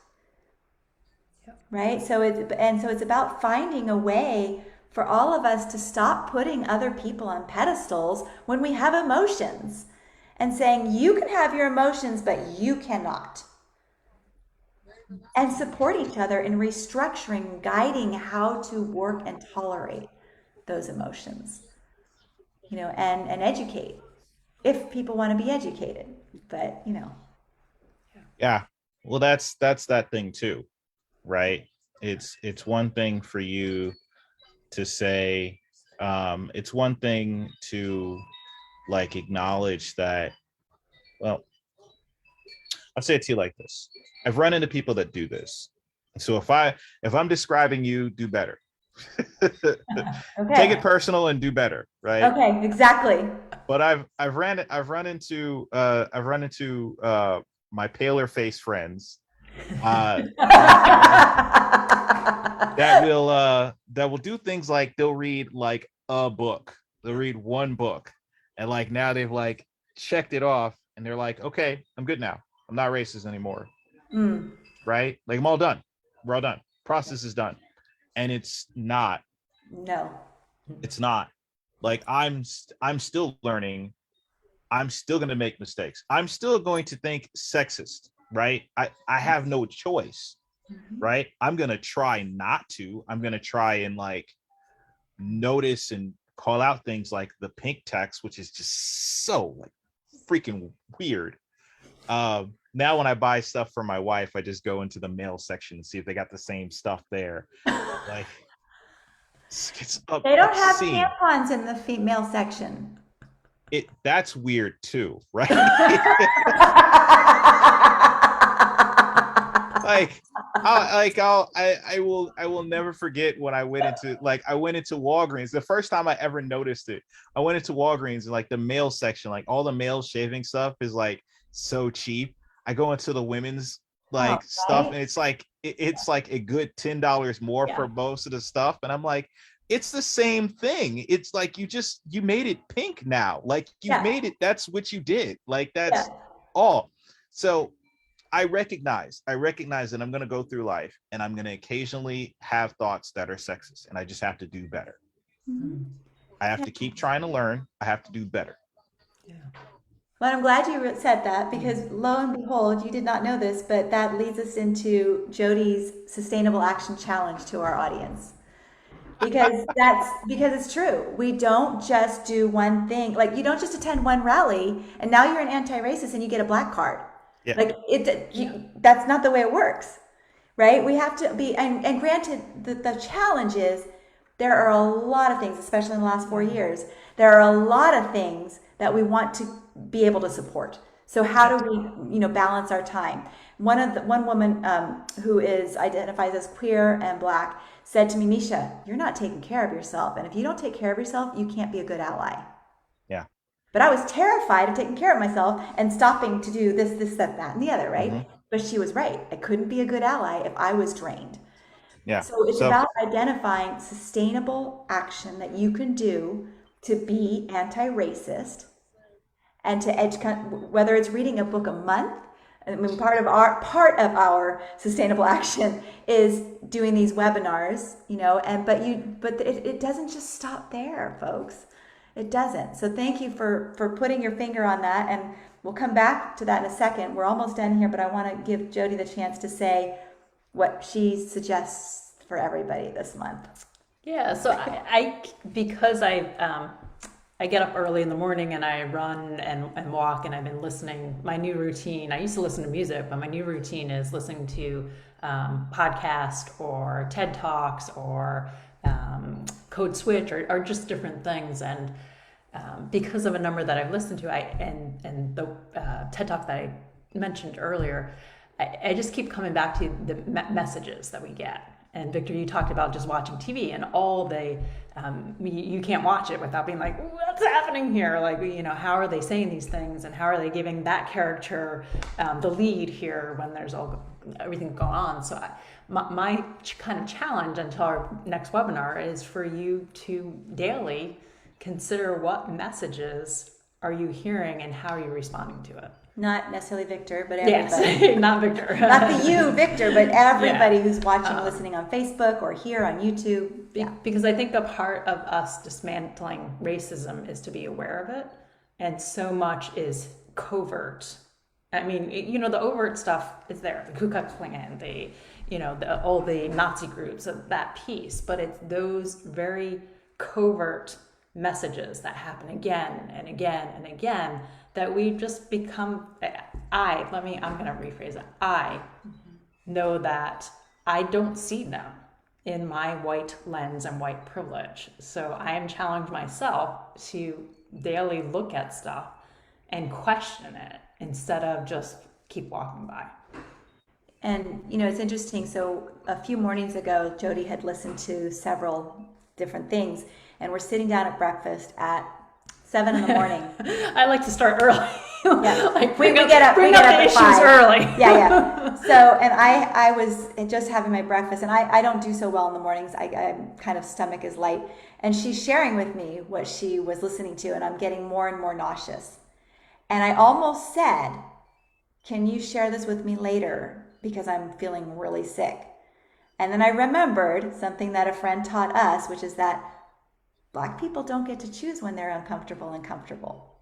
Yep. Right? So it's about finding a way for all of us to stop putting other people on pedestals when we have emotions and saying, you can have your emotions, but you cannot. And support each other in restructuring, guiding how to work and tolerate those emotions, and educate if people want to be educated, but Yeah. Well, that's that thing too, right? It's one thing for you to say, it's one thing to like acknowledge that, well, I'll say it to you like this. I've run into people that do this. So if I'm describing you, do better. okay. Take it personal and do better, right? Okay, exactly. But I've run into my paler face friends that will do things like they'll read like a book. They'll read one book, and like now they've like checked it off, and they're like, okay, I'm good now. I'm not racist anymore. Right? Like, I'm all done. We're all done. Process is done. And it's not. No. It's not. Like, I'm still learning. I'm still going to make mistakes. I'm still going to think sexist, right? I have no choice, right? I'm going to try not to. I'm going to try and like notice and call out things like the pink text, which is just so like freaking weird. Now when I buy stuff for my wife, I just go into the male section and see if they got the same stuff there. Like, it's they don't have obscene. tampons in the female section. That's weird too, right? I will never forget when I went into Walgreens. The first time I ever noticed it, I went into Walgreens and like the male section, like all the male shaving stuff is like so cheap. I go into the women's like stuff, and it's like a good $10 more for most of the stuff, and I'm like, it's the same thing. It's like you made it pink now. Like you made it. That's what you did. Like that's all. So I recognize that I'm going to go through life and I'm going to occasionally have thoughts that are sexist, and I just have to do better. I have to keep trying to learn. I have to do better. Yeah. Well, I'm glad you said that, because lo and behold, you did not know this, but that leads us into Jodi's Sustainable Action Challenge to our audience. Because it's true. We don't just do one thing. Like, you don't just attend one rally and now you're an anti-racist and you get a black card. Yeah. Like that's not the way it works, right? We have to be, and granted, the challenge is there are a lot of things, especially in the last 4 years, there are a lot of things that we want to be able to support. So how do we, balance our time? One woman who identifies as queer and black said to me, Misha, you're not taking care of yourself. And if you don't take care of yourself, you can't be a good ally. Yeah. But I was terrified of taking care of myself and stopping to do this, that, and the other, right? But she was right. I couldn't be a good ally if I was drained. Yeah. So it's So about identifying sustainable action that you can do to be anti-racist and to whether it's reading a book a month. I mean, part of our sustainable action is doing these webinars, and but it doesn't just stop there, folks. It doesn't. So thank you for putting your finger on that, and we'll come back to that in a second. We're almost done here, but I want to give Jodi the chance to say what she suggests for everybody this month. Yeah, so because I get up early in the morning and I run and walk, and I've been listening. My new routine, I used to listen to music, but my new routine is listening to podcast or TED Talks or Code Switch or just different things. And because of a number that I've listened to, and the TED Talk that I mentioned earlier, I just keep coming back to the messages that we get. And Victor, you talked about just watching TV and all the, you can't watch it without being like, what's happening here? Like, how are they saying these things, and how are they giving that character the lead here when there's everything going on? So my kind of challenge until our next webinar is for you to daily consider what messages are you hearing and how are you responding to it. Not necessarily Victor, but everybody. Yes, not Victor. Not the you, Victor, but everybody who's watching, listening on Facebook or here on YouTube. Yeah. Because I think a part of us dismantling racism is to be aware of it. And so much is covert. I mean, the overt stuff is there. The Ku Klux Klan, all the Nazi groups, that piece. But it's those very covert messages that happen again and again and again that we just become, I'm going to rephrase it. I know that I don't see them in my white lens and white privilege. So I am challenged myself to daily look at stuff and question it instead of just keep walking by. And, it's interesting. So a few mornings ago, Jodi had listened to several different things, and we're sitting down at breakfast at 7 in the morning. I like to start early. Yeah, like we get up. We get up the at issues 5. early. Yeah. So, and I was just having my breakfast, and I don't do so well in the mornings. I'm kind of stomach is light, and she's sharing with me what she was listening to, and I'm getting more and more nauseous. And I almost said, "Can you share this with me later? Because I'm feeling really sick." And then I remembered something that a friend taught us, which is that Black people don't get to choose when they're uncomfortable and comfortable.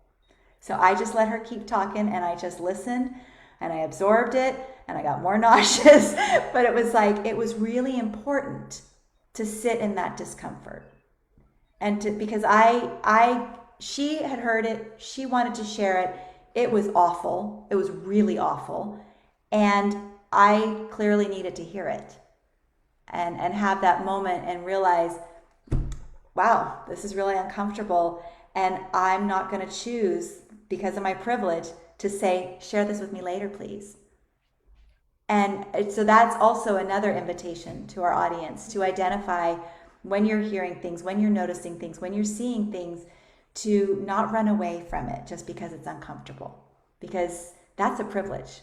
So I just let her keep talking, and I just listened, and I absorbed it, and I got more nauseous. But it was really important to sit in that discomfort. And because she had heard it, she wanted to share it. It was awful. It was really awful. And I clearly needed to hear it and have that moment and realize, wow, this is really uncomfortable, and I'm not going to choose, because of my privilege, to say, share this with me later, please. And so that's also another invitation to our audience to identify when you're hearing things, when you're noticing things, when you're seeing things, to not run away from it just because it's uncomfortable, because that's a privilege.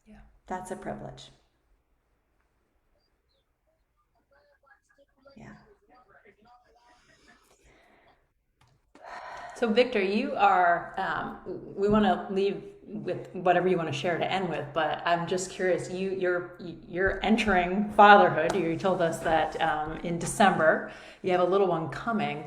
Yeah. That's a privilege. Yeah. So Victor, you are, we want to leave with whatever you want to share to end with, but I'm just curious, you're entering fatherhood. You told us that in December you have a little one coming.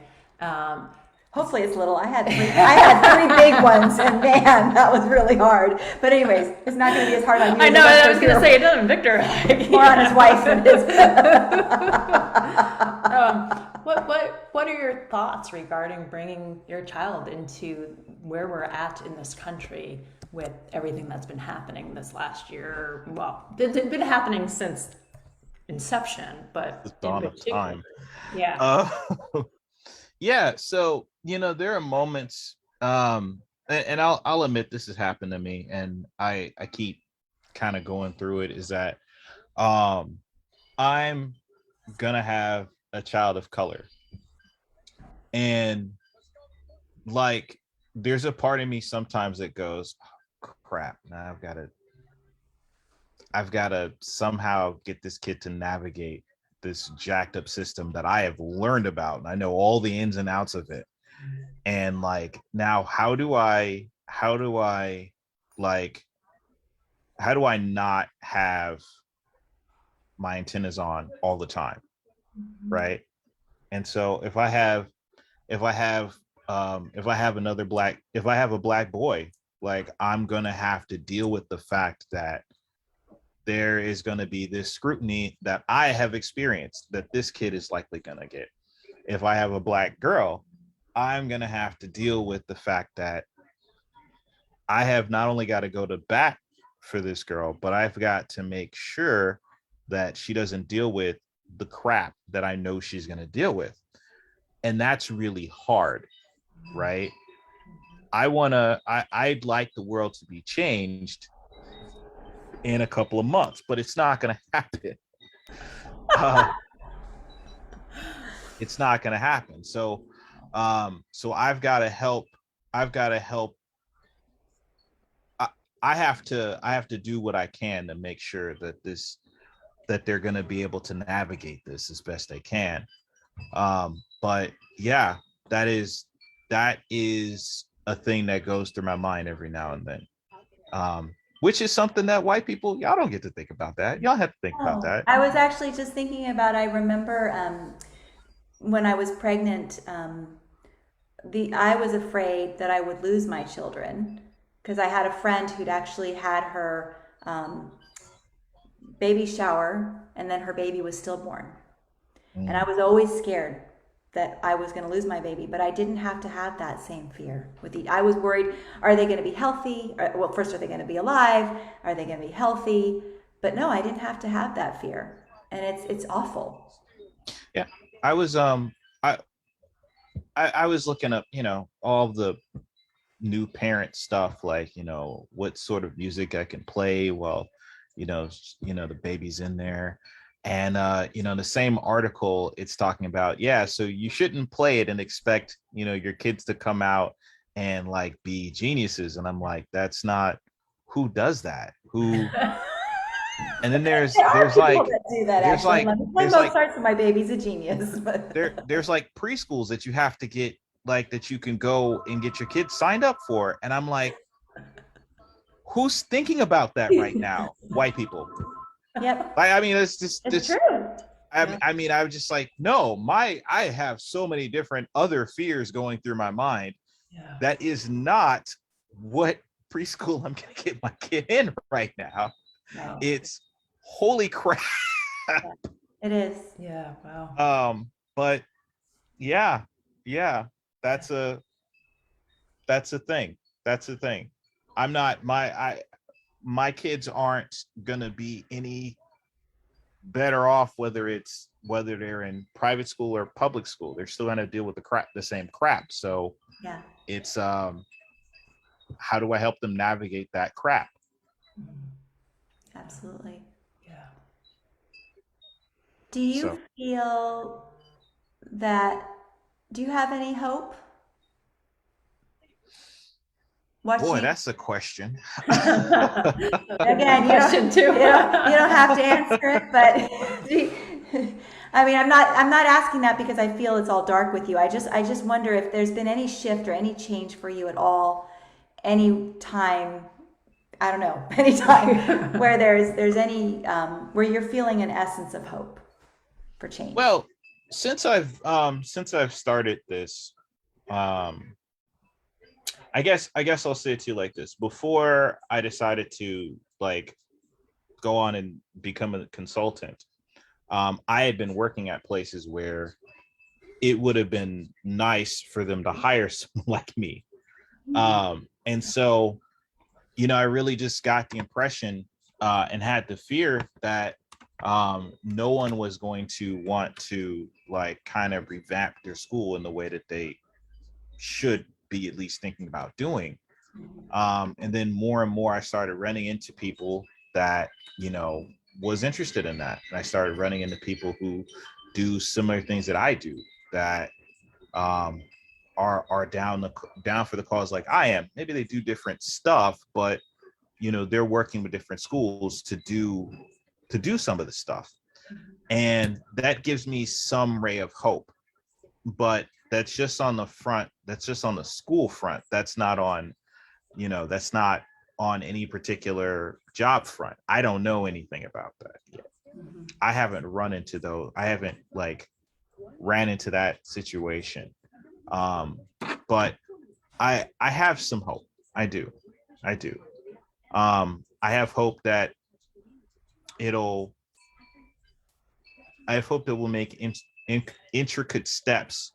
Hopefully it's little. I had three big ones, and man, that was really hard. But anyways, it's not going to be as hard on you. I know. I was going to say it doesn't, Victor. More on his wife than his. What are your thoughts regarding bringing your child into where we're at in this country with everything that's been happening this last year? Well, it's been happening since inception, but the dawn of time. Yeah. Yeah. So, there are moments, and I'll admit this has happened to me, and I keep kind of going through it, is that I'm gonna have a child of color. And there's a part of me sometimes that goes, oh, crap, now I've got to somehow get this kid to navigate this jacked up system that I have learned about, and I know all the ins and outs of it. And like, now like how do I not have my antennas on all the time, right? And so if I have a black boy, like, I'm gonna have to deal with the fact that there is going to be this scrutiny that I have experienced that this kid is likely going to get. If I have a black girl, I'm going to have to deal with the fact that I have not only got to go to bat for this girl, but I've got to make sure that she doesn't deal with the crap that I know she's going to deal with. And that's really hard, right? I'd like the world to be changed in a couple of months, but it's not going to happen. It's not going to happen. So I've got to help. I have to do what I can to make sure that they're going to be able to navigate this as best they can. But yeah, that is a thing that goes through my mind every now and then. Which is something that white people, y'all don't get to think about that. Y'all have to think about that. I was actually just thinking about, I remember when I was pregnant, I was afraid that I would lose my children because I had a friend who'd actually had her baby shower and then her baby was stillborn. And I was always scared that I was going to lose my baby, but I didn't have to have that same fear I was worried, are they going to be healthy? Well, first, are they going to be alive? Are they going to be healthy? But no, I didn't have to have that fear. And it's awful. Yeah. I was looking up, all the new parent stuff, like, what sort of music I can play while, the baby's in there. And the same article, it's talking about, so you shouldn't play it and expect, your kids to come out and like be geniuses. And I'm like, that's not, who does that? Who? And then there's like that do that, there's actually. like There's Mozart, so my baby's a genius. But there's like preschools that you have to get, like, that you can go and get your kids signed up for. And I'm like, who's thinking about that right now? White people. Yep. I mean, it's true. I mean, I was just like, no, I have so many different other fears going through my mind. Yeah. That is not what preschool I'm going to get my kid in right now. No. It's holy crap. It is. Yeah. Wow. But yeah, that's a thing. That's the thing. I'm not, my kids aren't gonna be any better off whether they're in private school or public school. They're still gonna deal with the same crap. So yeah, it's how do I help them navigate that crap? Absolutely. Yeah. Do you feel that? Do you have any hope? Boy, that's a question. Again, you don't have to answer it, but I mean, I'm not asking that because I feel it's all dark with you. I just wonder if there's been any shift or any change for you at all, any time. I don't know, any time where there's any where you're feeling an essence of hope for change. Well, since I've started this, I guess I'll say it to you like this. Before I decided to like go on and become a consultant, I had been working at places where it would have been nice for them to hire someone like me. And so, I really just got the impression and had the fear that no one was going to want to like kind of revamp their school in the way that they should be at least thinking about doing. And then more and more I started running into people that, was interested in that. And I started running into people who do similar things that I do, that are down for the cause like I am. Maybe they do different stuff, but they're working with different schools to do some of the stuff. And that gives me some ray of hope. But that's just on the front. That's just on the school front. That's not on, that's not on any particular job front. I don't know anything about that yet. I haven't run into those. I haven't ran into that situation. But I have some hope. I do. I have hope that we'll make intricate steps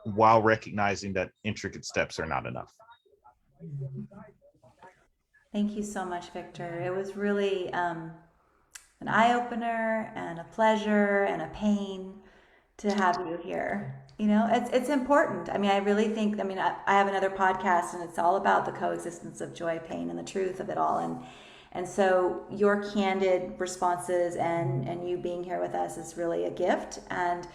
while recognizing that intricate steps are not enough. Thank you so much, Victor. It was really an eye-opener and a pleasure and a pain to have you here. It's important. I mean, I really think, I have another podcast and it's all about the coexistence of joy, pain, and the truth of it all. And so your candid responses and you being here with us is really a gift. And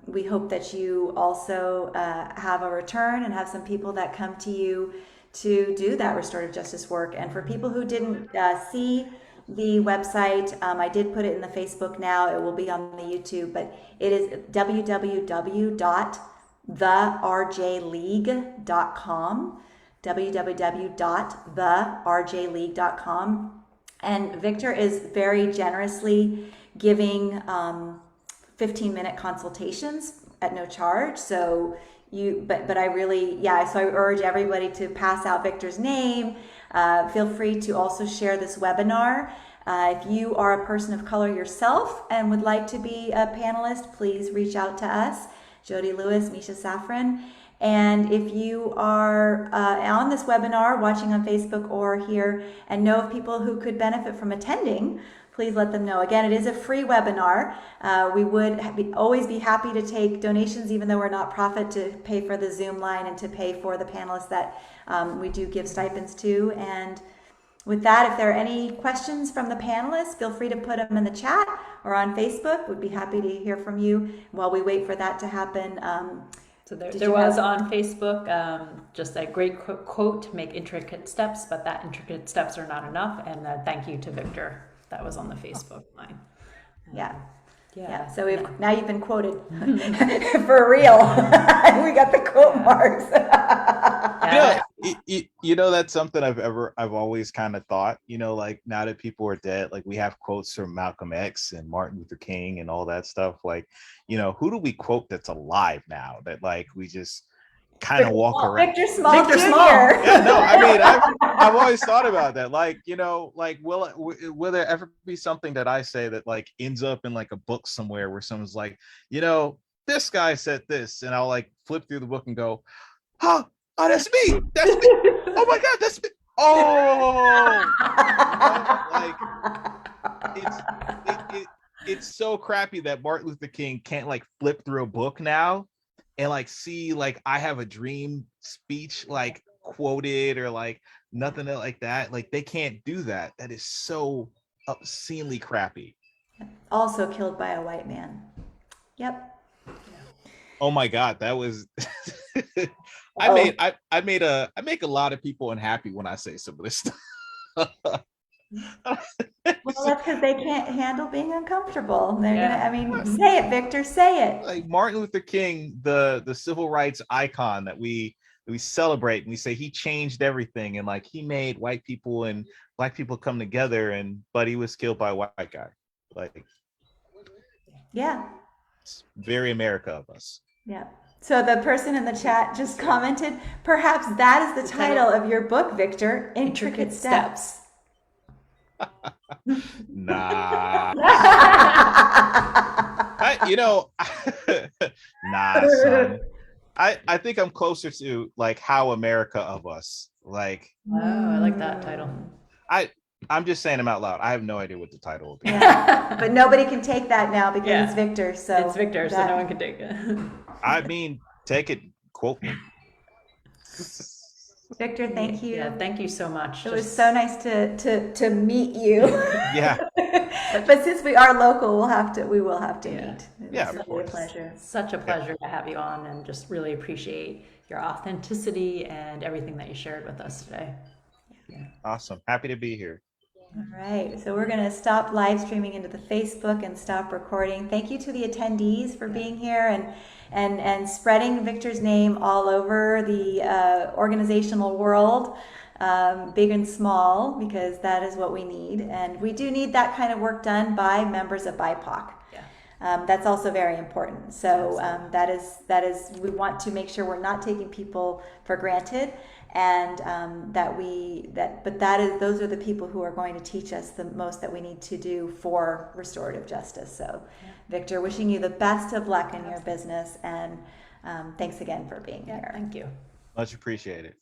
we hope that you also have a return and have some people that come to you to do that restorative justice work. And for people who didn't see the website, I did put it in the Facebook now. It will be on the YouTube, but it is www.therjleague.com, www.therjleague.com. And Victor is very generously giving 15-minute consultations at no charge. So but I really, so I urge everybody to pass out Victor's name. Feel free to also share this webinar. If you are a person of color yourself and would like to be a panelist, please reach out to us, Jodi Lewis, Misha Safran. And if you are on this webinar, watching on Facebook or here, and know of people who could benefit from attending, please let them know. Again, it is a free webinar. We would always be happy to take donations, even though we're not profit, to pay for the Zoom line and to pay for the panelists that we do give stipends to. And with that, if there are any questions from the panelists, feel free to put them in the chat or on Facebook. We'd be happy to hear from you while we wait for that to happen. So there was on Facebook just a great quote, make intricate steps, but that intricate steps are not enough. And thank you to Victor. That was on the Facebook line. Yeah. So now you've been quoted for real. We got the quote marks. That's something I've always kind of thought, like now that people are dead, like we have quotes from Malcolm X and Martin Luther King and all that stuff. Like, who do we quote that's alive now that like we just kind of walk around? Victor Small. Yeah, no, I mean, I've always thought about that. Like, like will there ever be something that I say that like ends up in like a book somewhere where someone's like, this guy said this, and I'll like flip through the book and go, oh, that's me. Oh my God, that's me. Oh, it's so crappy that Martin Luther King can't like flip through a book now and like see like I have a dream speech like quoted or like nothing like that. Like they can't do that. That is so obscenely crappy. Also killed by a white man. Yep. Oh my God, that was I make a lot of people unhappy when I say some of this stuff. Well, that's because they can't handle being uncomfortable. They're gonna. Say it, Victor. Say it. Like Martin Luther King, the civil rights icon that we celebrate, and we say he changed everything, and like he made white people and black people come together, but he was killed by a white guy. Like, yeah, it's very America of us. Yeah. So the person in the chat just commented, perhaps that is the title of your book, Victor, Intricate Steps. Nah. Nah, son. I think I'm closer to like How America of Us. Like, oh, I like that title. I'm just saying them out loud. I have no idea what the title will be. Yeah, but nobody can take that now because it's Victor. So it's Victor, so no one can take it. I mean, take it, quote me. Victor, thank you. Yeah, thank you so much. It was so nice to meet you. Yeah. But since we are local, we will have to meet. Yeah, it's of course. A pleasure. Such a pleasure to have you on, and just really appreciate your authenticity and everything that you shared with us today. Awesome. Happy to be here. All right, so we're going to stop live streaming into the Facebook and stop recording. Thank you to the attendees for being here and spreading Victor's name all over the organizational world, big and small, because that is what we need. And we do need that kind of work done by members of BIPOC. That's also very important. So that is we want to make sure we're not taking people for granted, and those are the people who are going to teach us the most that we need to do for restorative justice. So, Victor, wishing you the best of luck in your business, and thanks again for being here. Thank you. Much appreciated.